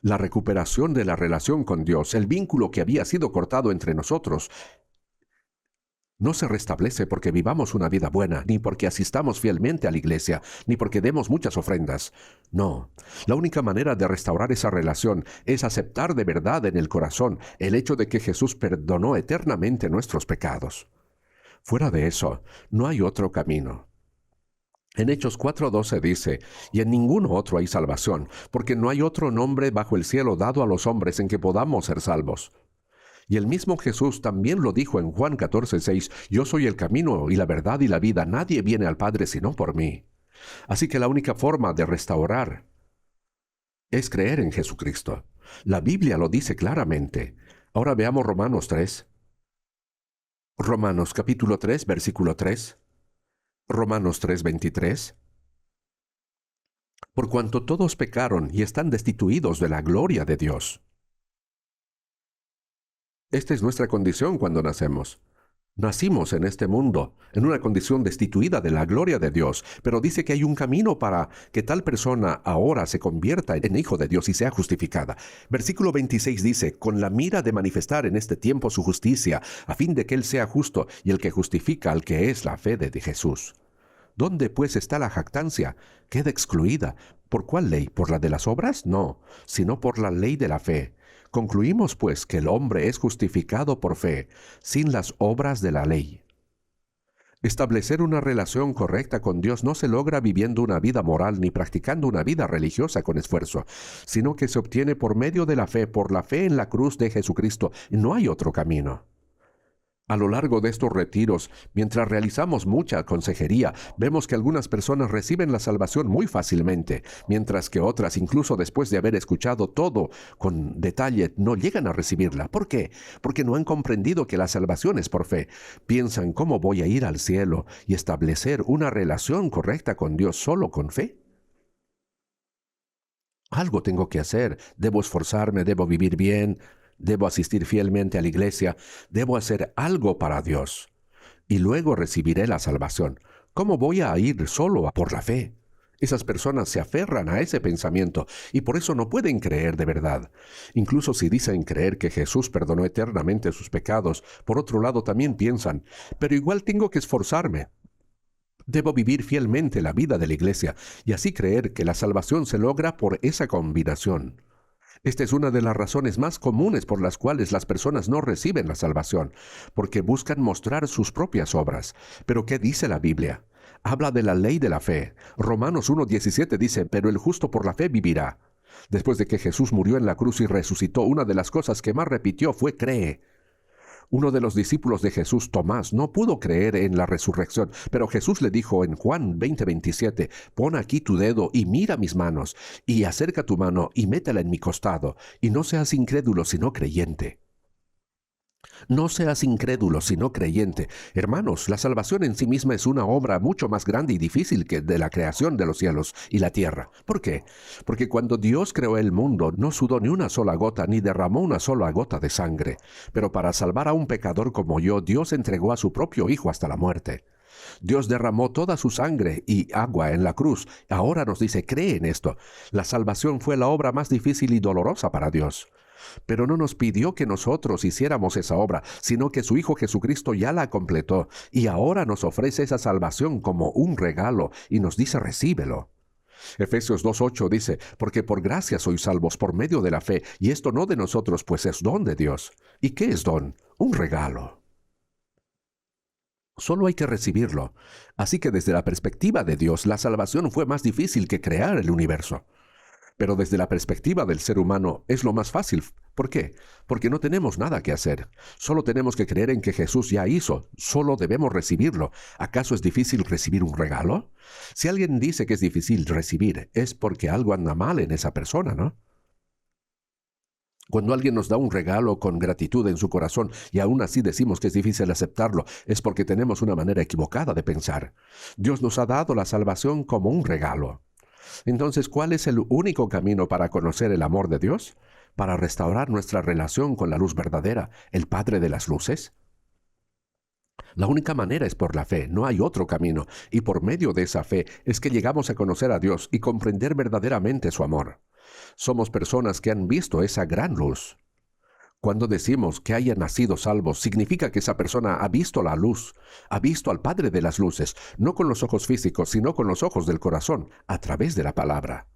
La recuperación de la relación con Dios, el vínculo que había sido cortado entre nosotros, no se restablece porque vivamos una vida buena, ni porque asistamos fielmente a la iglesia, ni porque demos muchas ofrendas. No, la única manera de restaurar esa relación es aceptar de verdad en el corazón el hecho de que Jesús perdonó eternamente nuestros pecados. Fuera de eso, no hay otro camino. En Hechos 4:12 dice, y en ninguno otro hay salvación, porque no hay otro nombre bajo el cielo dado a los hombres en que podamos ser salvos. Y el mismo Jesús también lo dijo en Juan 14:6, yo soy el camino y la verdad y la vida, nadie viene al Padre sino por mí. Así que la única forma de restaurar es creer en Jesucristo. La Biblia lo dice claramente. Ahora veamos Romanos 3. Romanos capítulo 3, versículo 3. Romanos 3:23. Por cuanto todos pecaron y están destituidos de la gloria de Dios. Esta es nuestra condición cuando nacemos. Nacimos en este mundo, en una condición destituida de la gloria de Dios, pero dice que hay un camino para que tal persona ahora se convierta en hijo de Dios y sea justificada. Versículo 26 dice, con la mira de manifestar en este tiempo su justicia, a fin de que Él sea justo y el que justifica al que es la fe de Jesús. ¿Dónde pues está la jactancia? Queda excluida. ¿Por cuál ley? ¿Por la de las obras? No, sino por la ley de la fe. Concluimos pues que el hombre es justificado por fe, sin las obras de la ley. Establecer una relación correcta con Dios no se logra viviendo una vida moral ni practicando una vida religiosa con esfuerzo, sino que se obtiene por medio de la fe, por la fe en la cruz de Jesucristo. No hay otro camino. A lo largo de estos retiros, mientras realizamos mucha consejería, vemos que algunas personas reciben la salvación muy fácilmente, mientras que otras, incluso después de haber escuchado todo con detalle, no llegan a recibirla. ¿Por qué? Porque no han comprendido que la salvación es por fe. Piensan, ¿cómo voy a ir al cielo y establecer una relación correcta con Dios solo con fe? Algo tengo que hacer, debo esforzarme, debo vivir bien, debo asistir fielmente a la iglesia, debo hacer algo para Dios y luego recibiré la salvación. ¿Cómo voy a ir solo por la fe? Esas personas se aferran a ese pensamiento y por eso no pueden creer de verdad. Incluso si dicen creer que Jesús perdonó eternamente sus pecados, por otro lado también piensan, pero igual tengo que esforzarme. Debo vivir fielmente la vida de la iglesia y así creer que la salvación se logra por esa combinación. Esta es una de las razones más comunes por las cuales las personas no reciben la salvación, porque buscan mostrar sus propias obras. Pero ¿qué dice la Biblia? Habla de la ley de la fe. Romanos 1:17 dice, pero el justo por la fe vivirá. Después de que Jesús murió en la cruz y resucitó, una de las cosas que más repitió fue cree. Uno de los discípulos de Jesús, Tomás, no pudo creer en la resurrección, pero Jesús le dijo en Juan 20:27, pon aquí tu dedo y mira mis manos, y acerca tu mano y métela en mi costado, y no seas incrédulo sino creyente. No seas incrédulo sino creyente. Hermanos, la salvación en sí misma es una obra mucho más grande y difícil que de la creación de los cielos y la tierra. ¿Por qué? Porque cuando Dios creó el mundo, no sudó ni una sola gota, ni derramó una sola gota de sangre. Pero para salvar a un pecador como yo, Dios entregó a su propio Hijo hasta la muerte. Dios derramó toda su sangre y agua en la cruz. Ahora nos dice, cree en esto. La salvación fue la obra más difícil y dolorosa para Dios. Pero no nos pidió que nosotros hiciéramos esa obra, sino que su Hijo Jesucristo ya la completó y ahora nos ofrece esa salvación como un regalo y nos dice recíbelo. Efesios 2:8 dice, porque por gracia sois salvos por medio de la fe, y esto no de nosotros, pues es don de Dios. ¿Y qué es don? Un regalo. Solo hay que recibirlo. Así que desde la perspectiva de Dios, la salvación fue más difícil que crear el universo. Pero desde la perspectiva del ser humano es lo más fácil. ¿Por qué? Porque no tenemos nada que hacer. Solo tenemos que creer en que Jesús ya hizo. Solo debemos recibirlo. ¿Acaso es difícil recibir un regalo? Si alguien dice que es difícil recibir, es porque algo anda mal en esa persona, ¿no? Cuando alguien nos da un regalo con gratitud en su corazón y aún así decimos que es difícil aceptarlo, es porque tenemos una manera equivocada de pensar. Dios nos ha dado la salvación como un regalo. Entonces, ¿cuál es el único camino para conocer el amor de Dios? Para restaurar nuestra relación con la luz verdadera, el Padre de las luces. La única manera es por la fe, no hay otro camino, y por medio de esa fe es que llegamos a conocer a Dios y comprender verdaderamente su amor. Somos personas que han visto esa gran luz. Cuando decimos que haya nacido salvo, significa que esa persona ha visto la luz, ha visto al Padre de las luces, no con los ojos físicos, sino con los ojos del corazón, a través de la palabra.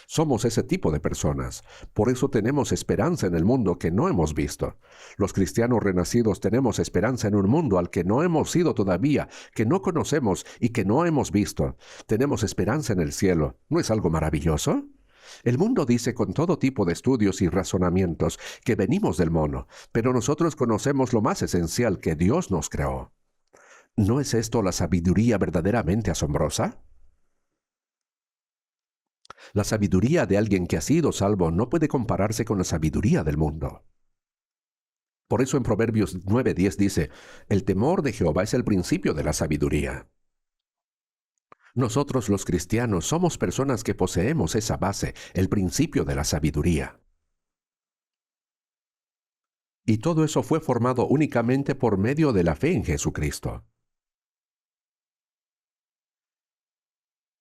Somos ese tipo de personas. Por eso tenemos esperanza en el mundo que no hemos visto. Los cristianos renacidos tenemos esperanza en un mundo al que no hemos ido todavía, que no conocemos y que no hemos visto. Tenemos esperanza en el cielo. ¿No es algo maravilloso? El mundo dice con todo tipo de estudios y razonamientos que venimos del mono, pero nosotros conocemos lo más esencial, que Dios nos creó. ¿No es esto la sabiduría verdaderamente asombrosa? La sabiduría de alguien que ha sido salvo no puede compararse con la sabiduría del mundo. Por eso en Proverbios 9:10 dice, el temor de Jehová es el principio de la sabiduría. Nosotros los cristianos somos personas que poseemos esa base, el principio de la sabiduría. Y todo eso fue formado únicamente por medio de la fe en Jesucristo.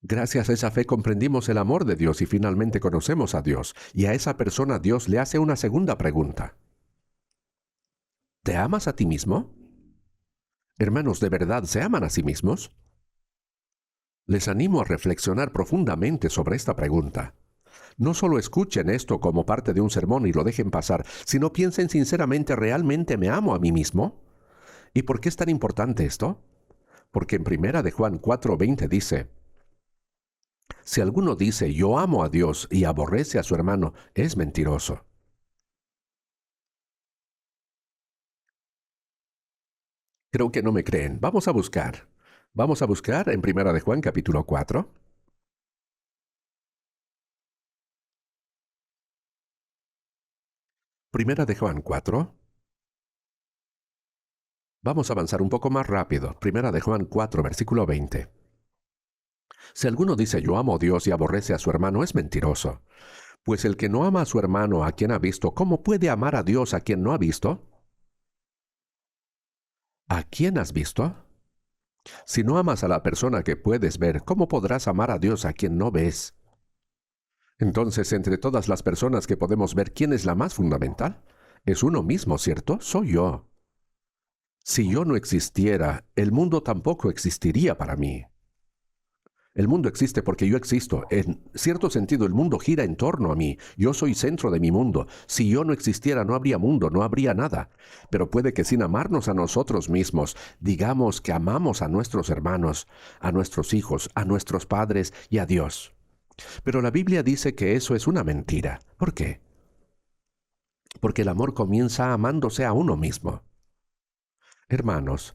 Gracias a esa fe comprendimos el amor de Dios y finalmente conocemos a Dios. Y a esa persona Dios le hace una segunda pregunta. ¿Te amas a ti mismo? Hermanos, ¿de verdad se aman a sí mismos? Les animo a reflexionar profundamente sobre esta pregunta. No solo escuchen esto como parte de un sermón y lo dejen pasar, sino piensen sinceramente, ¿realmente me amo a mí mismo? ¿Y por qué es tan importante esto? Porque en Primera de Juan 4:20 dice, si alguno dice yo amo a Dios y aborrece a su hermano, es mentiroso. Creo que no me creen. Vamos a buscar. Vamos a buscar en Primera de Juan capítulo 4. Primera de Juan 4. Vamos a avanzar un poco más rápido. Primera de Juan 4, versículo 20. Si alguno dice yo amo a Dios y aborrece a su hermano, es mentiroso. Pues el que no ama a su hermano a quien ha visto, ¿cómo puede amar a Dios a quien no ha visto? ¿A quién has visto? Si no amas a la persona que puedes ver, ¿cómo podrás amar a Dios a quien no ves? Entonces, entre todas las personas que podemos ver, ¿quién es la más fundamental? Es uno mismo, ¿cierto? Soy yo. Si yo no existiera, el mundo tampoco existiría para mí. El mundo existe porque yo existo. En cierto sentido, el mundo gira en torno a mí. Yo soy centro de mi mundo. Si yo no existiera, no habría mundo, no habría nada. Pero puede que sin amarnos a nosotros mismos, digamos que amamos a nuestros hermanos, a nuestros hijos, a nuestros padres y a Dios. Pero la Biblia dice que eso es una mentira. ¿Por qué? Porque el amor comienza amándose a uno mismo. Hermanos,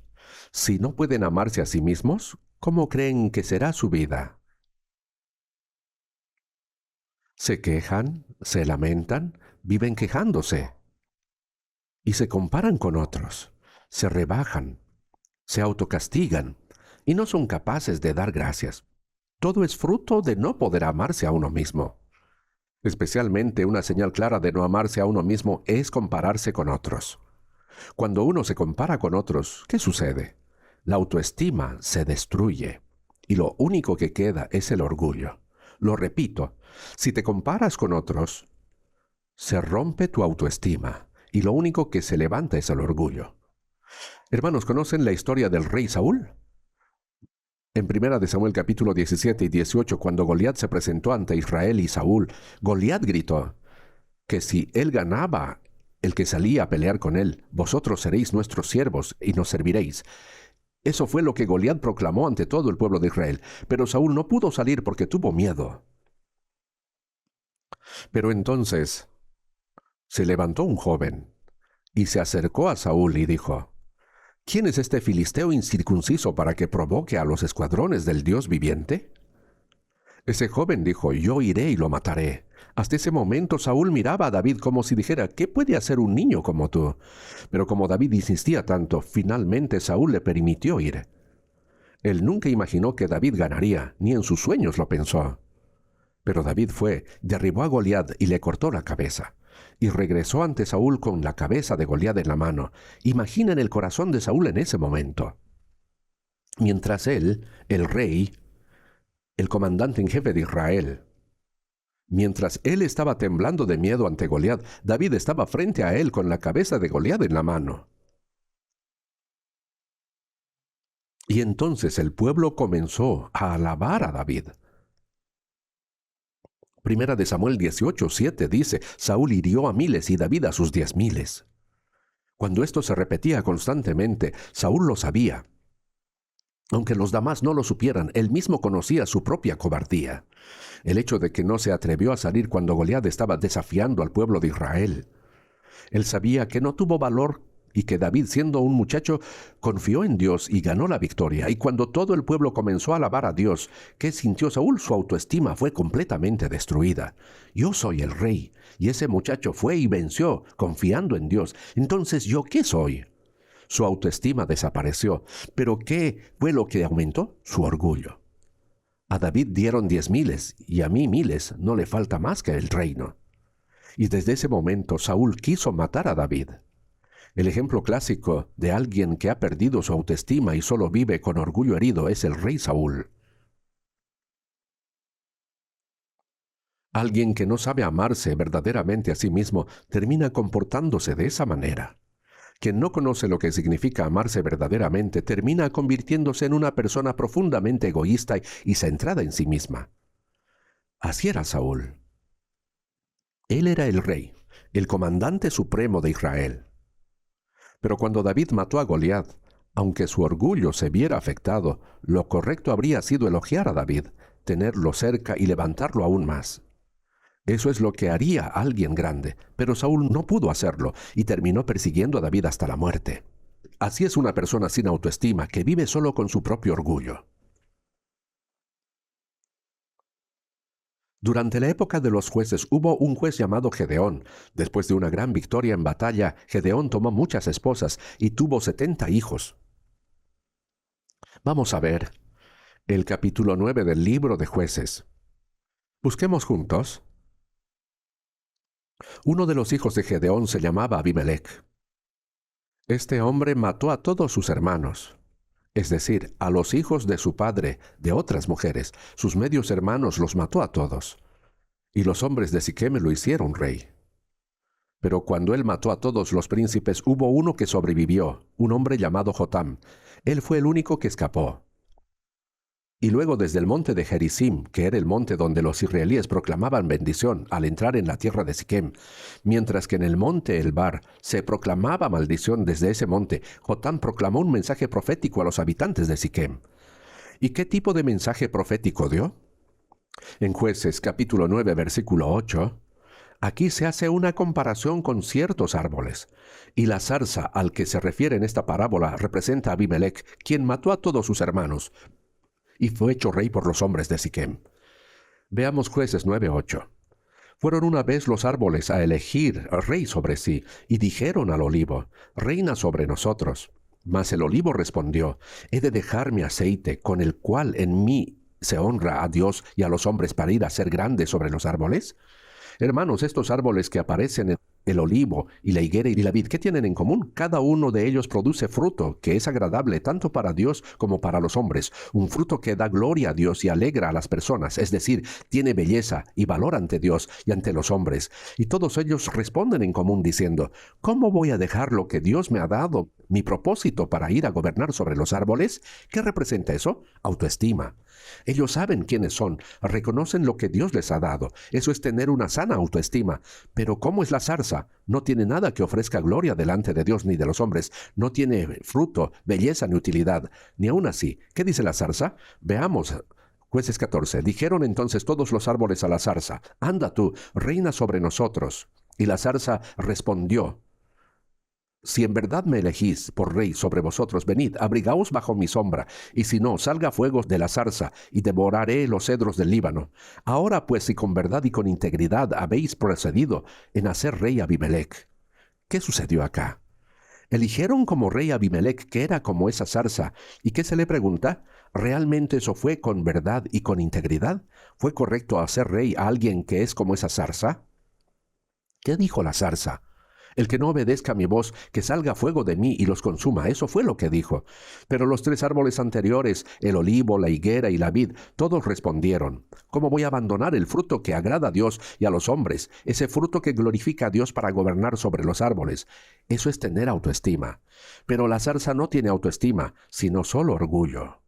si no pueden amarse a sí mismos, ¿cómo creen que será su vida? Se quejan, se lamentan, viven quejándose y se comparan con otros, se rebajan, se autocastigan y no son capaces de dar gracias. Todo es fruto de no poder amarse a uno mismo. Especialmente una señal clara de no amarse a uno mismo es compararse con otros. Cuando uno se compara con otros, ¿qué sucede? La autoestima se destruye y lo único que queda es el orgullo. Lo repito, si te comparas con otros, se rompe tu autoestima y lo único que se levanta es el orgullo. Hermanos, ¿conocen la historia del rey Saúl? En Primera de Samuel capítulo 17 y 18, cuando Goliat se presentó ante Israel y Saúl, Goliat gritó que si él ganaba, el que salía a pelear con él, vosotros seréis nuestros siervos y nos serviréis. Eso fue lo que Goliat proclamó ante todo el pueblo de Israel, pero Saúl no pudo salir porque tuvo miedo. Pero entonces se levantó un joven y se acercó a Saúl y dijo, ¿quién es este filisteo incircunciso para que provoque a los escuadrones del Dios viviente? Ese joven dijo, yo iré y lo mataré. Hasta ese momento Saúl miraba a David como si dijera, ¿qué puede hacer un niño como tú? Pero como David insistía tanto, finalmente Saúl le permitió ir. Él nunca imaginó que David ganaría, ni en sus sueños lo pensó. Pero David fue, derribó a Goliat y le cortó la cabeza. Y regresó ante Saúl con la cabeza de Goliat en la mano. Imaginen el corazón de Saúl en ese momento. Mientras él, el rey, el comandante en jefe de Israel, mientras él estaba temblando de miedo ante Goliat, David estaba frente a él con la cabeza de Goliat en la mano. Y entonces el pueblo comenzó a alabar a David. Primera de Samuel 18:7 dice, Saúl hirió a miles y David a sus 10,000. Cuando esto se repetía constantemente, Saúl lo sabía. Aunque los demás no lo supieran, él mismo conocía su propia cobardía. El hecho de que no se atrevió a salir cuando Goliat estaba desafiando al pueblo de Israel. Él sabía que no tuvo valor y que David, siendo un muchacho, confió en Dios y ganó la victoria. Y cuando todo el pueblo comenzó a alabar a Dios, ¿qué sintió Saúl? Su autoestima fue completamente destruida. Yo soy el rey, y ese muchacho fue y venció, confiando en Dios. Entonces, ¿yo qué soy? Su autoestima desapareció. ¿Pero qué fue lo que aumentó? Su orgullo. A David dieron 10,000 y a mí miles, no le falta más que el reino. Y desde ese momento Saúl quiso matar a David. El ejemplo clásico de alguien que ha perdido su autoestima y solo vive con orgullo herido es el rey Saúl. Alguien que no sabe amarse verdaderamente a sí mismo termina comportándose de esa manera. Quien no conoce lo que significa amarse verdaderamente termina convirtiéndose en una persona profundamente egoísta y centrada en sí misma. Así era Saúl. Él era el rey, el comandante supremo de Israel. Pero cuando David mató a Goliat, Aunque su orgullo se viera afectado, lo correcto habría sido elogiar a David, tenerlo cerca y levantarlo aún más. Eso es lo que haría alguien grande, pero Saúl no pudo hacerlo y terminó persiguiendo a David hasta la muerte. Así es una persona sin autoestima que vive solo con su propio orgullo. Durante la época de los jueces hubo un juez llamado Gedeón. Después de una gran victoria en batalla, Gedeón tomó muchas esposas y tuvo 70 hijos. Vamos a ver el capítulo 9 del libro de Jueces. Busquemos juntos. Uno de los hijos de Gedeón se llamaba Abimelec. Este hombre mató a todos sus hermanos, es decir, a los hijos de su padre, de otras mujeres. Sus medios hermanos los mató a todos. Y los hombres de Siquem lo hicieron rey. Pero cuando él mató a todos los príncipes, hubo uno que sobrevivió, un hombre llamado Jotam. Él fue el único que escapó. Y luego desde el monte de Gerizim, que era el monte donde los israelíes proclamaban bendición al entrar en la tierra de Siquem, mientras que en el monte Elbar se proclamaba maldición desde ese monte, Jotam proclamó un mensaje profético a los habitantes de Siquem. ¿Y qué tipo de mensaje profético dio? En Jueces capítulo 9, versículo 8, aquí se hace una comparación con ciertos árboles, y la zarza al que se refiere en esta parábola representa a Abimelec, quien mató a todos sus hermanos, y fue hecho rey por los hombres de Siquem. Veamos Jueces 9:8. Fueron una vez los árboles a elegir rey sobre sí, y dijeron al olivo, reina sobre nosotros. Mas el olivo respondió, he de dejar mi aceite, con el cual en mí se honra a Dios y a los hombres para ir a ser grande sobre los árboles. Hermanos, estos árboles que aparecen en el olivo y la higuera y la vid, ¿qué tienen en común? Cada uno de ellos produce fruto que es agradable tanto para Dios como para los hombres. Un fruto que da gloria a Dios y alegra a las personas, es decir, tiene belleza y valor ante Dios y ante los hombres. Y todos ellos responden en común diciendo, ¿cómo voy a dejar lo que Dios me ha dado, mi propósito para ir a gobernar sobre los árboles? ¿Qué representa eso? Autoestima. Ellos saben quiénes son, reconocen lo que Dios les ha dado. Eso es tener una sana autoestima. Pero ¿cómo es la zarza? No tiene nada que ofrezca gloria delante de Dios ni de los hombres. No tiene fruto, belleza ni utilidad. Ni aun así. ¿Qué dice la zarza? Veamos. Jueces 14. Dijeron entonces todos los árboles a la zarza, anda tú, reina sobre nosotros. Y la zarza respondió, si en verdad me elegís por rey sobre vosotros, venid, abrigaos bajo mi sombra, y si no, salga fuego de la zarza, y devoraré los cedros del Líbano. Ahora pues, si con verdad y con integridad habéis procedido en hacer rey a Abimelec. ¿Qué sucedió acá? Eligieron como rey a Abimelec, que era como esa zarza. ¿Y qué se le pregunta? ¿Realmente eso fue con verdad y con integridad? ¿Fue correcto hacer rey a alguien que es como esa zarza? ¿Qué dijo la zarza? El que no obedezca a mi voz, que salga fuego de mí y los consuma. Eso fue lo que dijo. Pero los tres árboles anteriores, el olivo, la higuera y la vid, todos respondieron, ¿cómo voy a abandonar el fruto que agrada a Dios y a los hombres, ese fruto que glorifica a Dios para gobernar sobre los árboles? Eso es tener autoestima. Pero la zarza no tiene autoestima, sino solo orgullo.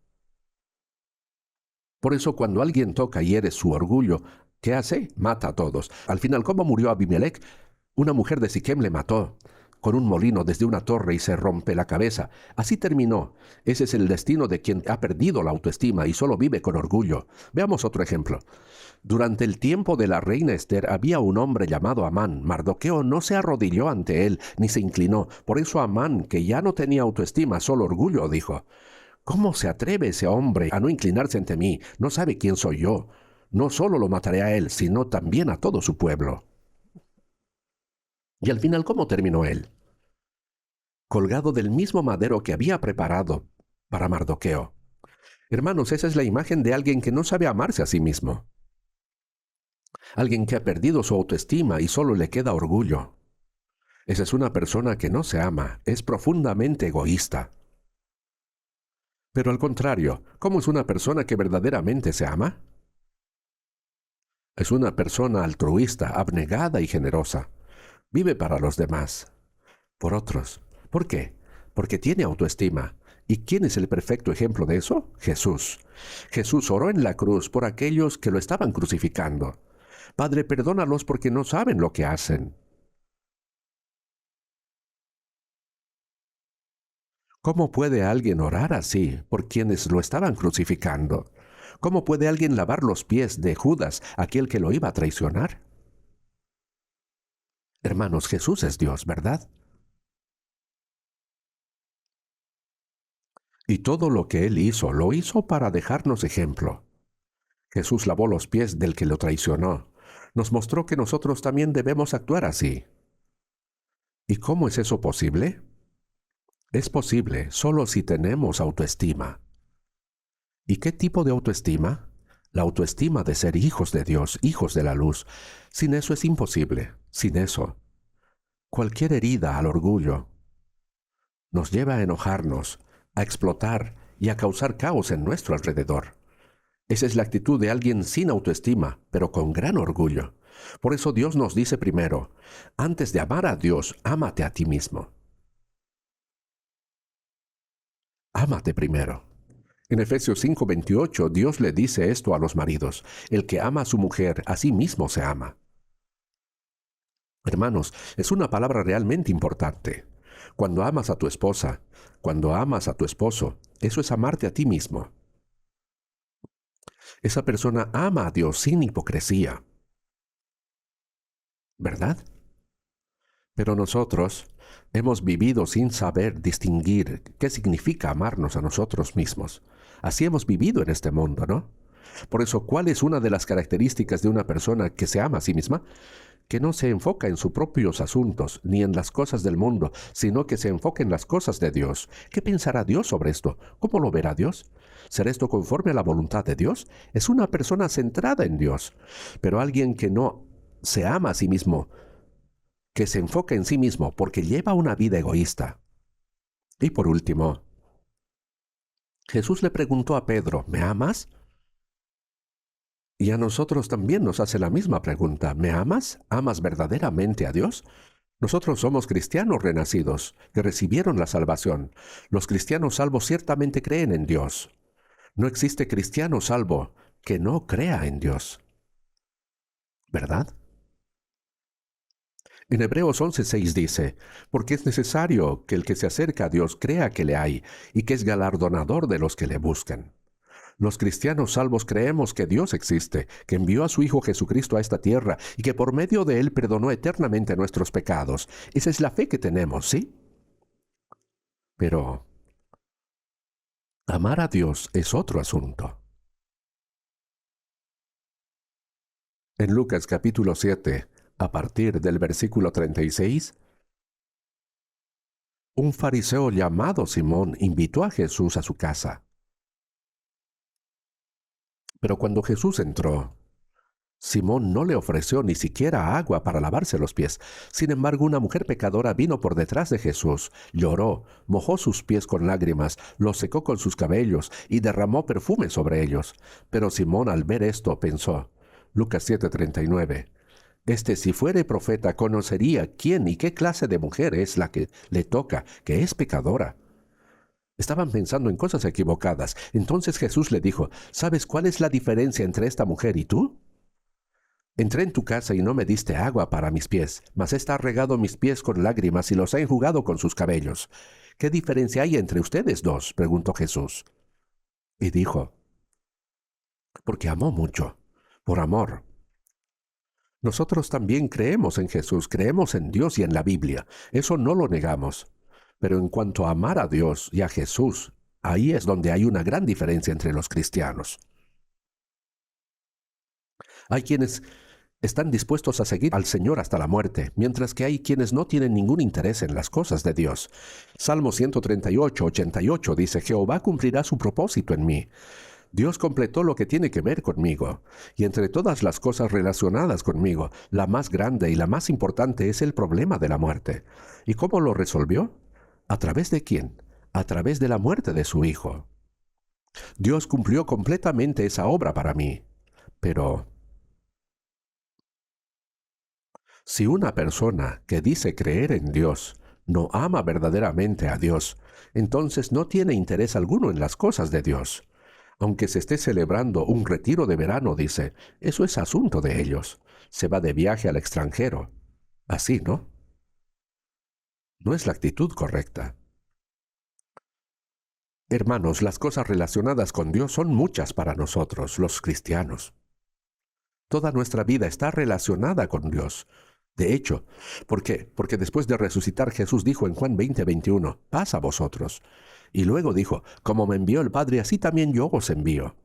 Por eso cuando alguien toca y hiere su orgullo, ¿qué hace? Mata a todos. Al final, ¿cómo murió Abimelec? Una mujer de Siquem le mató con un molino desde una torre y se rompe la cabeza. Así terminó. Ese es el destino de quien ha perdido la autoestima y solo vive con orgullo. Veamos otro ejemplo. Durante el tiempo de la reina Esther había un hombre llamado Amán. Mardoqueo no se arrodilló ante él ni se inclinó. Por eso Amán, que ya no tenía autoestima, solo orgullo, dijo, ¿cómo se atreve ese hombre a no inclinarse ante mí? No sabe quién soy yo. No solo lo mataré a él, sino también a todo su pueblo. Y al final, ¿cómo terminó él? Colgado del mismo madero que había preparado para Mardoqueo. Hermanos, esa es la imagen de alguien que no sabe amarse a sí mismo. Alguien que ha perdido su autoestima y solo le queda orgullo. Esa es una persona que no se ama, es profundamente egoísta. Pero al contrario, ¿cómo es una persona que verdaderamente se ama? Es una persona altruista, abnegada y generosa. Vive para los demás, por otros. ¿Por qué? Porque tiene autoestima. ¿Y quién es el perfecto ejemplo de eso? Jesús. Jesús oró en la cruz por aquellos que lo estaban crucificando. Padre, perdónalos porque no saben lo que hacen. ¿Cómo puede alguien orar así por quienes lo estaban crucificando? ¿Cómo puede alguien lavar los pies de Judas, aquel que lo iba a traicionar? Hermanos, Jesús es Dios, ¿verdad? Y todo lo que Él hizo, lo hizo para dejarnos ejemplo. Jesús lavó los pies del que lo traicionó. Nos mostró que nosotros también debemos actuar así. ¿Y cómo es eso posible? Es posible solo si tenemos autoestima. ¿Y qué tipo de autoestima? La autoestima de ser hijos de Dios, hijos de la luz. Sin eso es imposible. Sin eso, cualquier herida al orgullo nos lleva a enojarnos, a explotar y a causar caos en nuestro alrededor. Esa es la actitud de alguien sin autoestima, pero con gran orgullo. Por eso Dios nos dice primero, antes de amar a Dios, ámate a ti mismo. Ámate primero. En Efesios 5:28, Dios le dice esto a los maridos, el que ama a su mujer, a sí mismo se ama. Hermanos, es una palabra realmente importante. Cuando amas a tu esposa, cuando amas a tu esposo, eso es amarte a ti mismo. Esa persona ama a Dios sin hipocresía, ¿verdad? Pero nosotros hemos vivido sin saber distinguir qué significa amarnos a nosotros mismos. Así hemos vivido en este mundo, ¿no? Por eso, ¿cuál es una de las características de una persona que se ama a sí misma? Que no se enfoca en sus propios asuntos ni en las cosas del mundo, sino que se enfoca en las cosas de Dios. ¿Qué pensará Dios sobre esto? ¿Cómo lo verá Dios? ¿Será esto conforme a la voluntad de Dios? Es una persona centrada en Dios. Pero alguien que no se ama a sí mismo, que se enfoca en sí mismo porque lleva una vida egoísta. Y por último, Jesús le preguntó a Pedro, ¿me amas? Y a nosotros también nos hace la misma pregunta, ¿me amas? ¿Amas verdaderamente a Dios? Nosotros somos cristianos renacidos, que recibieron la salvación. Los cristianos salvos ciertamente creen en Dios. No existe cristiano salvo que no crea en Dios, ¿verdad? En Hebreos 11:6 dice, porque es necesario que el que se acerca a Dios crea que le hay y que es galardonador de los que le buscan. Los cristianos salvos creemos que Dios existe, que envió a su Hijo Jesucristo a esta tierra y que por medio de Él perdonó eternamente nuestros pecados. Esa es la fe que tenemos, ¿sí? Pero amar a Dios es otro asunto. En Lucas capítulo 7, a partir del versículo 36, un fariseo llamado Simón invitó a Jesús a su casa. Pero cuando Jesús entró, Simón no le ofreció ni siquiera agua para lavarse los pies. Sin embargo, una mujer pecadora vino por detrás de Jesús, lloró, mojó sus pies con lágrimas, los secó con sus cabellos y derramó perfume sobre ellos. Pero Simón al ver esto pensó, Lucas 7:39, si fuere profeta conocería quién y qué clase de mujer es la que le toca, que es pecadora. Estaban pensando en cosas equivocadas. Entonces Jesús le dijo, ¿sabes cuál es la diferencia entre esta mujer y tú? Entré en tu casa y no me diste agua para mis pies, mas ésta ha regado mis pies con lágrimas y los ha enjugado con sus cabellos. ¿Qué diferencia hay entre ustedes dos? Preguntó Jesús. Y dijo, porque amó mucho, por amor. Nosotros también creemos en Jesús, creemos en Dios y en la Biblia. Eso no lo negamos. Pero en cuanto a amar a Dios y a Jesús, ahí es donde hay una gran diferencia entre los cristianos. Hay quienes están dispuestos a seguir al Señor hasta la muerte, mientras que hay quienes no tienen ningún interés en las cosas de Dios. Salmo 138:88 dice, Jehová cumplirá su propósito en mí. Dios completó lo que tiene que ver conmigo, y entre todas las cosas relacionadas conmigo, la más grande y la más importante es el problema de la muerte. ¿Y cómo lo resolvió? ¿A través de quién? A través de la muerte de su Hijo. Dios cumplió completamente esa obra para mí. Pero si una persona que dice creer en Dios no ama verdaderamente a Dios, entonces no tiene interés alguno en las cosas de Dios. Aunque se esté celebrando un retiro de verano, dice, eso es asunto de ellos. Se va de viaje al extranjero. Así, ¿no? No es la actitud correcta. Hermanos, las cosas relacionadas con Dios son muchas para nosotros, los cristianos. Toda nuestra vida está relacionada con Dios. De hecho, ¿por qué? Porque después de resucitar Jesús dijo en Juan 20:21, paz a vosotros. Y luego dijo, como me envió el Padre, así también yo os envío.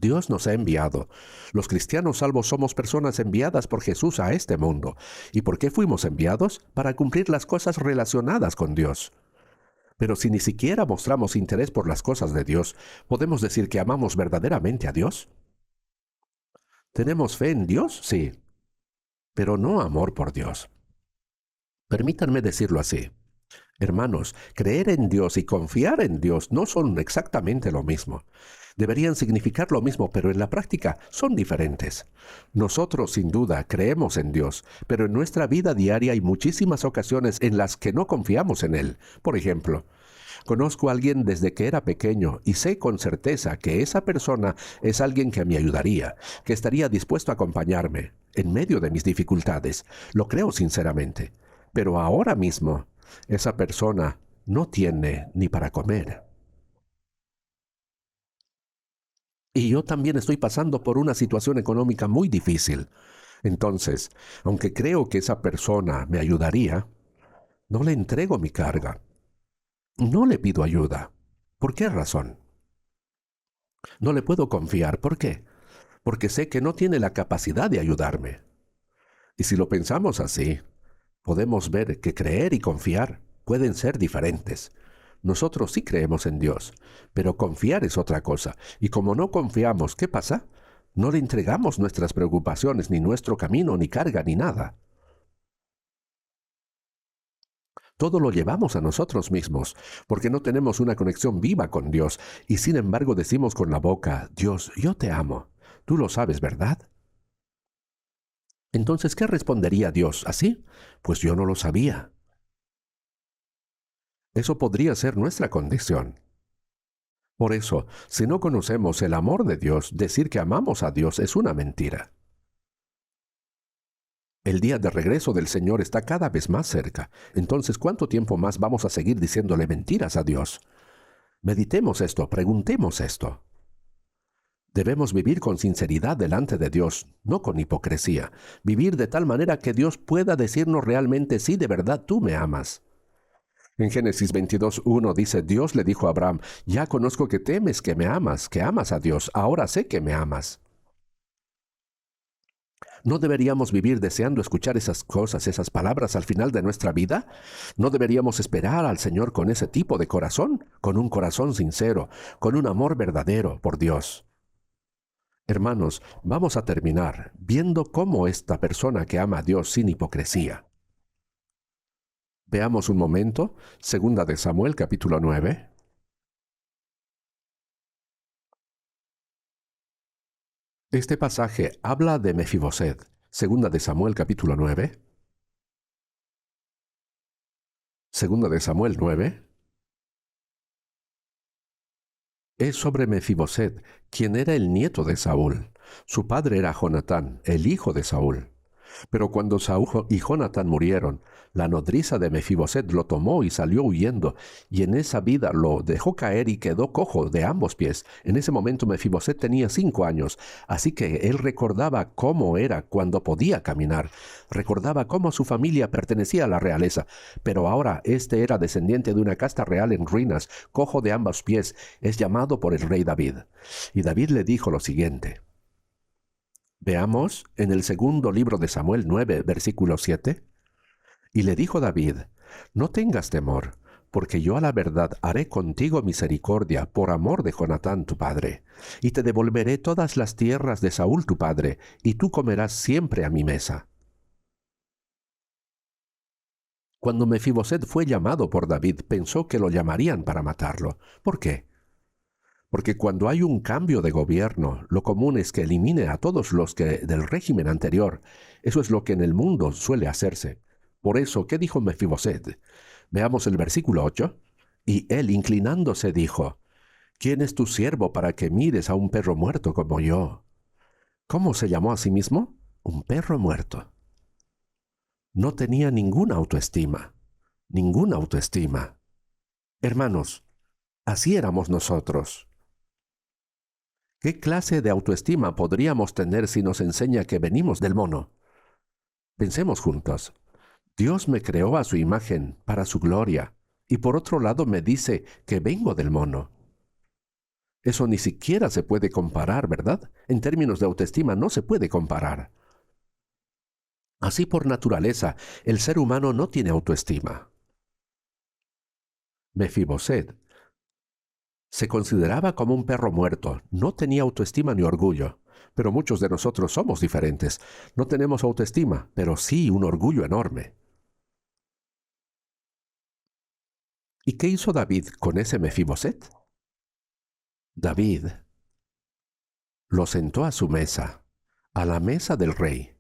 Dios nos ha enviado. Los cristianos salvos somos personas enviadas por Jesús a este mundo. ¿Y por qué fuimos enviados? Para cumplir las cosas relacionadas con Dios. Pero si ni siquiera mostramos interés por las cosas de Dios, ¿podemos decir que amamos verdaderamente a Dios? ¿Tenemos fe en Dios? Sí, pero no amor por Dios. Permítanme decirlo así. Hermanos, creer en Dios y confiar en Dios no son exactamente lo mismo. Deberían significar lo mismo, pero en la práctica son diferentes. Nosotros, sin duda, creemos en Dios, pero en nuestra vida diaria hay muchísimas ocasiones en las que no confiamos en Él. Por ejemplo, conozco a alguien desde que era pequeño y sé con certeza que esa persona es alguien que me ayudaría, que estaría dispuesto a acompañarme en medio de mis dificultades. Lo creo sinceramente. Pero ahora mismo, esa persona no tiene ni para comer. Y yo también estoy pasando por una situación económica muy difícil. Entonces, aunque creo que esa persona me ayudaría, no le entrego mi carga. No le pido ayuda. ¿Por qué razón? No le puedo confiar. ¿Por qué? Porque sé que no tiene la capacidad de ayudarme. Y si lo pensamos así, podemos ver que creer y confiar pueden ser diferentes. Nosotros sí creemos en Dios, pero confiar es otra cosa. Y como no confiamos, ¿qué pasa? No le entregamos nuestras preocupaciones, ni nuestro camino, ni carga, ni nada. Todo lo llevamos a nosotros mismos, porque no tenemos una conexión viva con Dios, y sin embargo decimos con la boca, Dios, yo te amo. Tú lo sabes, ¿verdad? Entonces, ¿qué respondería Dios? ¿Así? Pues yo no lo sabía. Eso podría ser nuestra condición. Por eso, si no conocemos el amor de Dios, decir que amamos a Dios es una mentira. El día de regreso del Señor está cada vez más cerca. Entonces, ¿cuánto tiempo más vamos a seguir diciéndole mentiras a Dios? Meditemos esto, preguntemos esto. Debemos vivir con sinceridad delante de Dios, no con hipocresía. Vivir de tal manera que Dios pueda decirnos realmente si de verdad tú me amas. En Génesis 22:1 dice, Dios le dijo a Abraham, ya conozco que temes, que me amas, que amas a Dios, ahora sé que me amas. ¿No deberíamos vivir deseando escuchar esas cosas, esas palabras al final de nuestra vida? ¿No deberíamos esperar al Señor con ese tipo de corazón? Con un corazón sincero, con un amor verdadero por Dios. Hermanos, vamos a terminar viendo cómo esta persona que ama a Dios sin hipocresía. Veamos un momento, segunda de Samuel capítulo 9. Este pasaje habla de Mefiboset. Segunda de Samuel capítulo 9. Segunda de Samuel 9. Es sobre Mefiboset, quien era el nieto de Saúl. Su padre era Jonatán, el hijo de Saúl. Pero cuando Saúl y Jonatán murieron, la nodriza de Mefiboset lo tomó y salió huyendo, y en esa vida lo dejó caer y quedó cojo de ambos pies. En ese momento Mefiboset tenía 5 años, así que él recordaba cómo era cuando podía caminar, recordaba cómo su familia pertenecía a la realeza, pero ahora este era descendiente de una casta real en ruinas, cojo de ambos pies, es llamado por el rey David. Y David le dijo lo siguiente. Veamos en el segundo libro de Samuel 9, versículo 7. Y le dijo David, no tengas temor, porque yo a la verdad haré contigo misericordia por amor de Jonatán tu padre, y te devolveré todas las tierras de Saúl tu padre, y tú comerás siempre a mi mesa. Cuando Mefiboset fue llamado por David, pensó que lo llamarían para matarlo. ¿Por qué? Porque cuando hay un cambio de gobierno, lo común es que elimine a todos los que del régimen anterior. Eso es lo que en el mundo suele hacerse. Por eso, ¿qué dijo Mefiboset? Veamos el versículo 8. Y él, inclinándose, dijo, ¿quién es tu siervo para que mires a un perro muerto como yo? ¿Cómo se llamó a sí mismo? Un perro muerto. No tenía ninguna autoestima. Ninguna autoestima. Hermanos, Así éramos nosotros. ¿Qué clase de autoestima podríamos tener si nos enseña que venimos del mono? Pensemos juntos. Dios me creó a su imagen, para su gloria, y por otro lado me dice que vengo del mono. Eso ni siquiera se puede comparar, ¿verdad? En términos de autoestima no se puede comparar. Así por naturaleza, el ser humano no tiene autoestima. Mefiboset se consideraba como un perro muerto, no tenía autoestima ni orgullo. Pero muchos de nosotros somos diferentes. No tenemos autoestima, pero sí un orgullo enorme. ¿Y qué hizo David con ese Mefiboset? David lo sentó a su mesa, a la mesa del rey.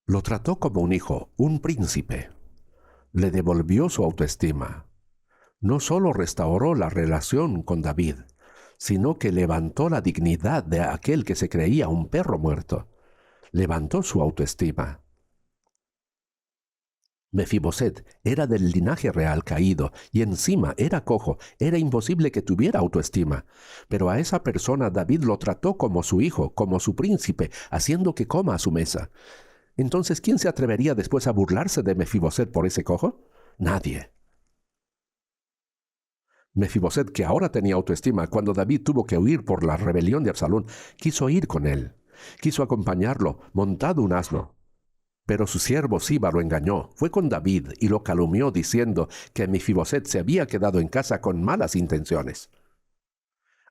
Lo trató como un hijo, un príncipe. Le devolvió su autoestima. No solo restauró la relación con David, sino que levantó la dignidad de aquel que se creía un perro muerto. Levantó su autoestima. Mefiboset era del linaje real caído y encima era cojo, era imposible que tuviera autoestima. Pero a esa persona David lo trató como su hijo, como su príncipe, haciendo que coma a su mesa. Entonces, ¿quién se atrevería después a burlarse de Mefiboset por ese cojo? Nadie. Mefiboset, que ahora tenía autoestima, cuando David tuvo que huir por la rebelión de Absalón, quiso ir con él. Quiso acompañarlo, montado un asno. Pero su siervo Siba lo engañó, fue con David y lo calumnió diciendo que Mefiboset se había quedado en casa con malas intenciones.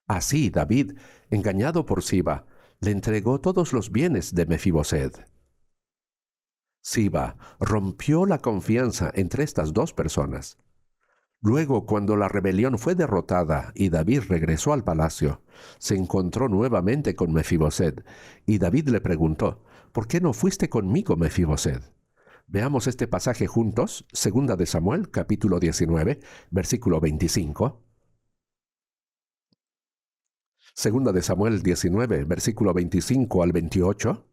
Así David, engañado por Siba, le entregó todos los bienes de Mefiboset. Siba rompió la confianza entre estas dos personas. Luego, cuando la rebelión fue derrotada y David regresó al palacio, se encontró nuevamente con Mefiboset, y David le preguntó, ¿por qué no fuiste conmigo, Mefiboset? Veamos este pasaje juntos, 2 de Samuel, capítulo 19, versículo 25. 2 de Samuel 19, versículo 25 al 28.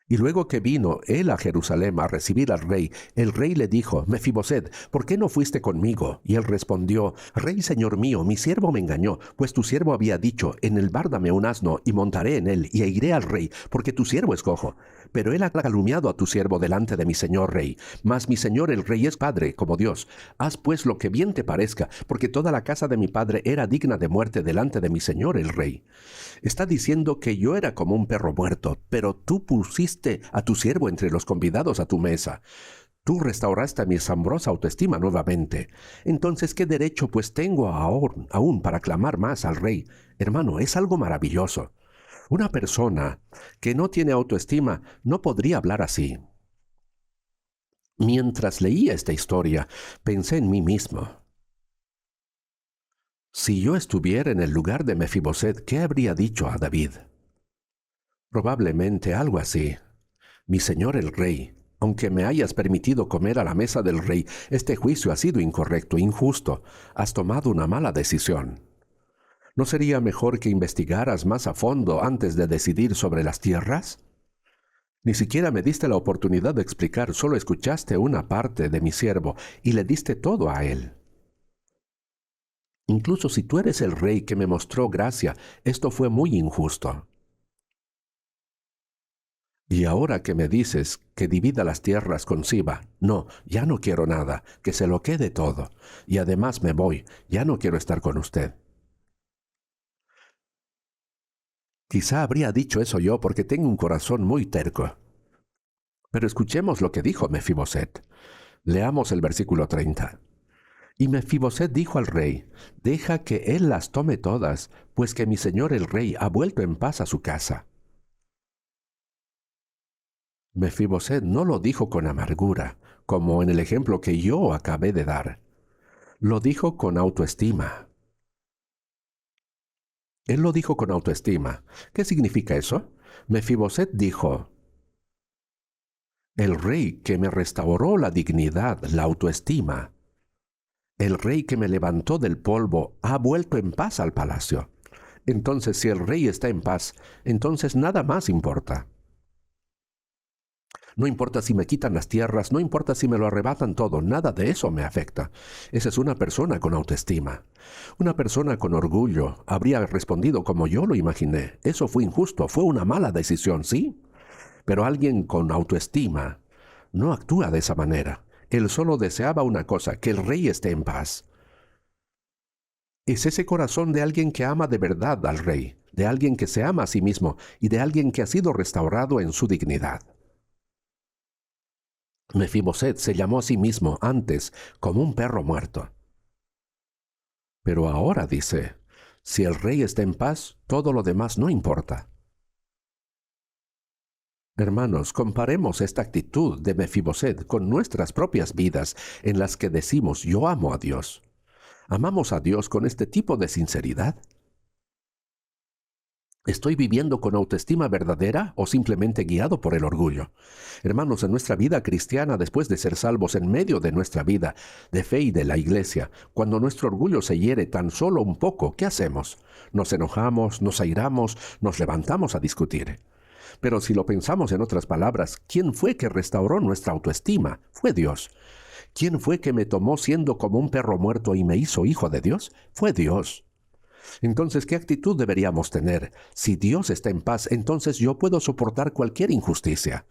Y luego que vino él a Jerusalén a recibir al rey, el rey le dijo, Mefiboset, ¿por qué no fuiste conmigo? Y él respondió, Rey, señor mío, mi siervo me engañó, pues tu siervo había dicho, enelbárdame un asno, y montaré en él, y iré al rey, porque tu siervo es cojo. Pero él ha calumniado a tu siervo delante de mi señor rey. Mas mi señor el rey es padre, como Dios. Haz pues lo que bien te parezca, porque toda la casa de mi padre era digna de muerte delante de mi señor el rey. Está diciendo que yo era como un perro muerto, pero tú pusiste a tu siervo entre los convidados a tu mesa. Tú restauraste mi asombrosa autoestima nuevamente. Entonces, ¿qué derecho pues tengo aún para clamar más al rey? Hermano, es algo maravilloso. Una persona que no tiene autoestima no podría hablar así. Mientras leía esta historia, pensé en mí mismo. Si yo estuviera en el lugar de Mefiboset, ¿qué habría dicho a David? Probablemente algo así. Mi señor el rey, aunque me hayas permitido comer a la mesa del rey, este juicio ha sido incorrecto, injusto. Has tomado una mala decisión. ¿No sería mejor que investigaras más a fondo antes de decidir sobre las tierras? Ni siquiera me diste la oportunidad de explicar, solo escuchaste una parte de mi siervo y le diste todo a él. Incluso si tú eres el rey que me mostró gracia, esto fue muy injusto. Y ahora que me dices que divida las tierras con Siba, no, ya no quiero nada, que se lo quede todo. Y además me voy, ya no quiero estar con usted. Quizá habría dicho eso yo porque tengo un corazón muy terco. Pero escuchemos lo que dijo Mefiboset. Leamos el versículo 30. Y Mefiboset dijo al rey, deja que él las tome todas, pues que mi señor el rey ha vuelto en paz a su casa. Mefiboset no lo dijo con amargura, como en el ejemplo que yo acabé de dar. Lo dijo con autoestima. Él lo dijo con autoestima. ¿Qué significa eso? Mefiboset dijo, el rey que me restauró la dignidad, la autoestima, el rey que me levantó del polvo, ha vuelto en paz al palacio. Entonces, si el rey está en paz, entonces nada más importa. No importa si me quitan las tierras, no importa si me lo arrebatan todo, nada de eso me afecta. Esa es una persona con autoestima. Una persona con orgullo habría respondido como yo lo imaginé. Eso fue injusto, fue una mala decisión, ¿sí? Pero alguien con autoestima no actúa de esa manera. Él solo deseaba una cosa, que el rey esté en paz. Es ese corazón de alguien que ama de verdad al rey, de alguien que se ama a sí mismo y de alguien que ha sido restaurado en su dignidad. Mefiboset se llamó a sí mismo antes como un perro muerto. Pero ahora dice, si el rey está en paz, todo lo demás no importa. Hermanos, comparemos esta actitud de Mefiboset con nuestras propias vidas en las que decimos yo amo a Dios. ¿Amamos a Dios con este tipo de sinceridad? ¿Estoy viviendo con autoestima verdadera o simplemente guiado por el orgullo? Hermanos, en nuestra vida cristiana, después de ser salvos en medio de nuestra vida de fe y de la iglesia, cuando nuestro orgullo se hiere tan solo un poco, ¿qué hacemos? Nos enojamos, nos airamos, nos levantamos a discutir. Pero si lo pensamos en otras palabras, ¿quién fue que restauró nuestra autoestima? Fue Dios. ¿Quién fue que me tomó siendo como un perro muerto y me hizo hijo de Dios? Fue Dios. Entonces, ¿qué actitud deberíamos tener? Si Dios está en paz, entonces yo puedo soportar cualquier injusticia.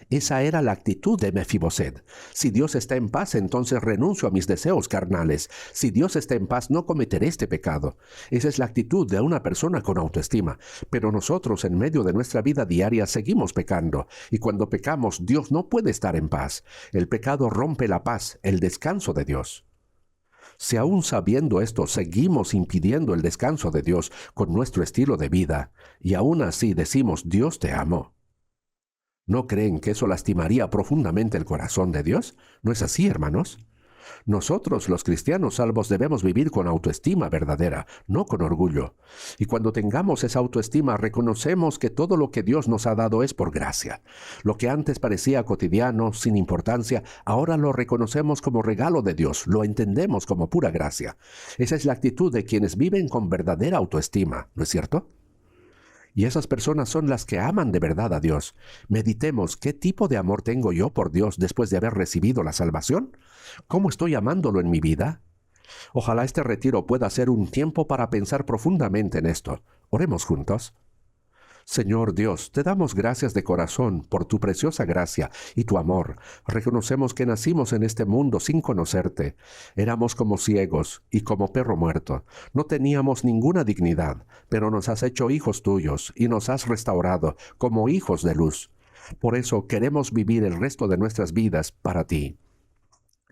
Esa era la actitud de Mefiboset. Si Dios está en paz, entonces renuncio a mis deseos carnales. Si Dios está en paz, no cometeré este pecado. Esa es la actitud de una persona con autoestima. Pero nosotros, en medio de nuestra vida diaria, seguimos pecando. Y cuando pecamos, Dios no puede estar en paz. El pecado rompe la paz, el descanso de Dios. Si aún sabiendo esto seguimos impidiendo el descanso de Dios con nuestro estilo de vida, y aún así decimos Dios te amo, ¿no creen que eso lastimaría profundamente el corazón de Dios? ¿No es así, hermanos? Nosotros, los cristianos salvos, debemos vivir con autoestima verdadera, no con orgullo. Y cuando tengamos esa autoestima, reconocemos que todo lo que Dios nos ha dado es por gracia. Lo que antes parecía cotidiano, sin importancia, ahora lo reconocemos como regalo de Dios, lo entendemos como pura gracia. Esa es la actitud de quienes viven con verdadera autoestima, ¿no es cierto? Y esas personas son las que aman de verdad a Dios. Meditemos, ¿qué tipo de amor tengo yo por Dios después de haber recibido la salvación? ¿Cómo estoy amándolo en mi vida? Ojalá este retiro pueda ser un tiempo para pensar profundamente en esto. Oremos juntos. Señor Dios, te damos gracias de corazón por tu preciosa gracia y tu amor. Reconocemos que nacimos en este mundo sin conocerte. Éramos como ciegos y como perro muerto. No teníamos ninguna dignidad, pero nos has hecho hijos tuyos y nos has restaurado como hijos de luz. Por eso queremos vivir el resto de nuestras vidas para ti.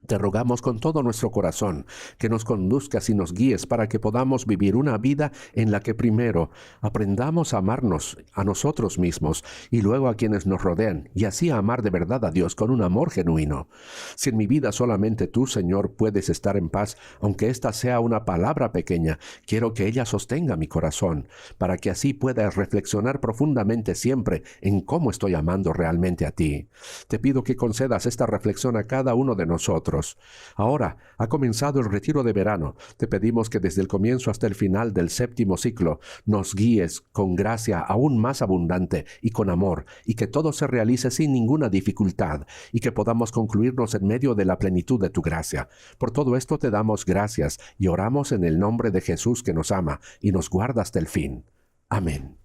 Te rogamos con todo nuestro corazón que nos conduzcas y nos guíes para que podamos vivir una vida en la que primero aprendamos a amarnos a nosotros mismos y luego a quienes nos rodean, y así a amar de verdad a Dios con un amor genuino. Si en mi vida solamente tú, Señor, puedes estar en paz, aunque esta sea una palabra pequeña, quiero que ella sostenga mi corazón, para que así pueda reflexionar profundamente siempre en cómo estoy amando realmente a ti. Te pido que concedas esta reflexión a cada uno de nosotros. Ahora ha comenzado el retiro de verano. Te pedimos que desde el comienzo hasta el final del 7º ciclo nos guíes con gracia aún más abundante y con amor, y que todo se realice sin ninguna dificultad, y que podamos concluirnos en medio de la plenitud de tu gracia. Por todo esto te damos gracias y oramos en el nombre de Jesús que nos ama y nos guarda hasta el fin. Amén.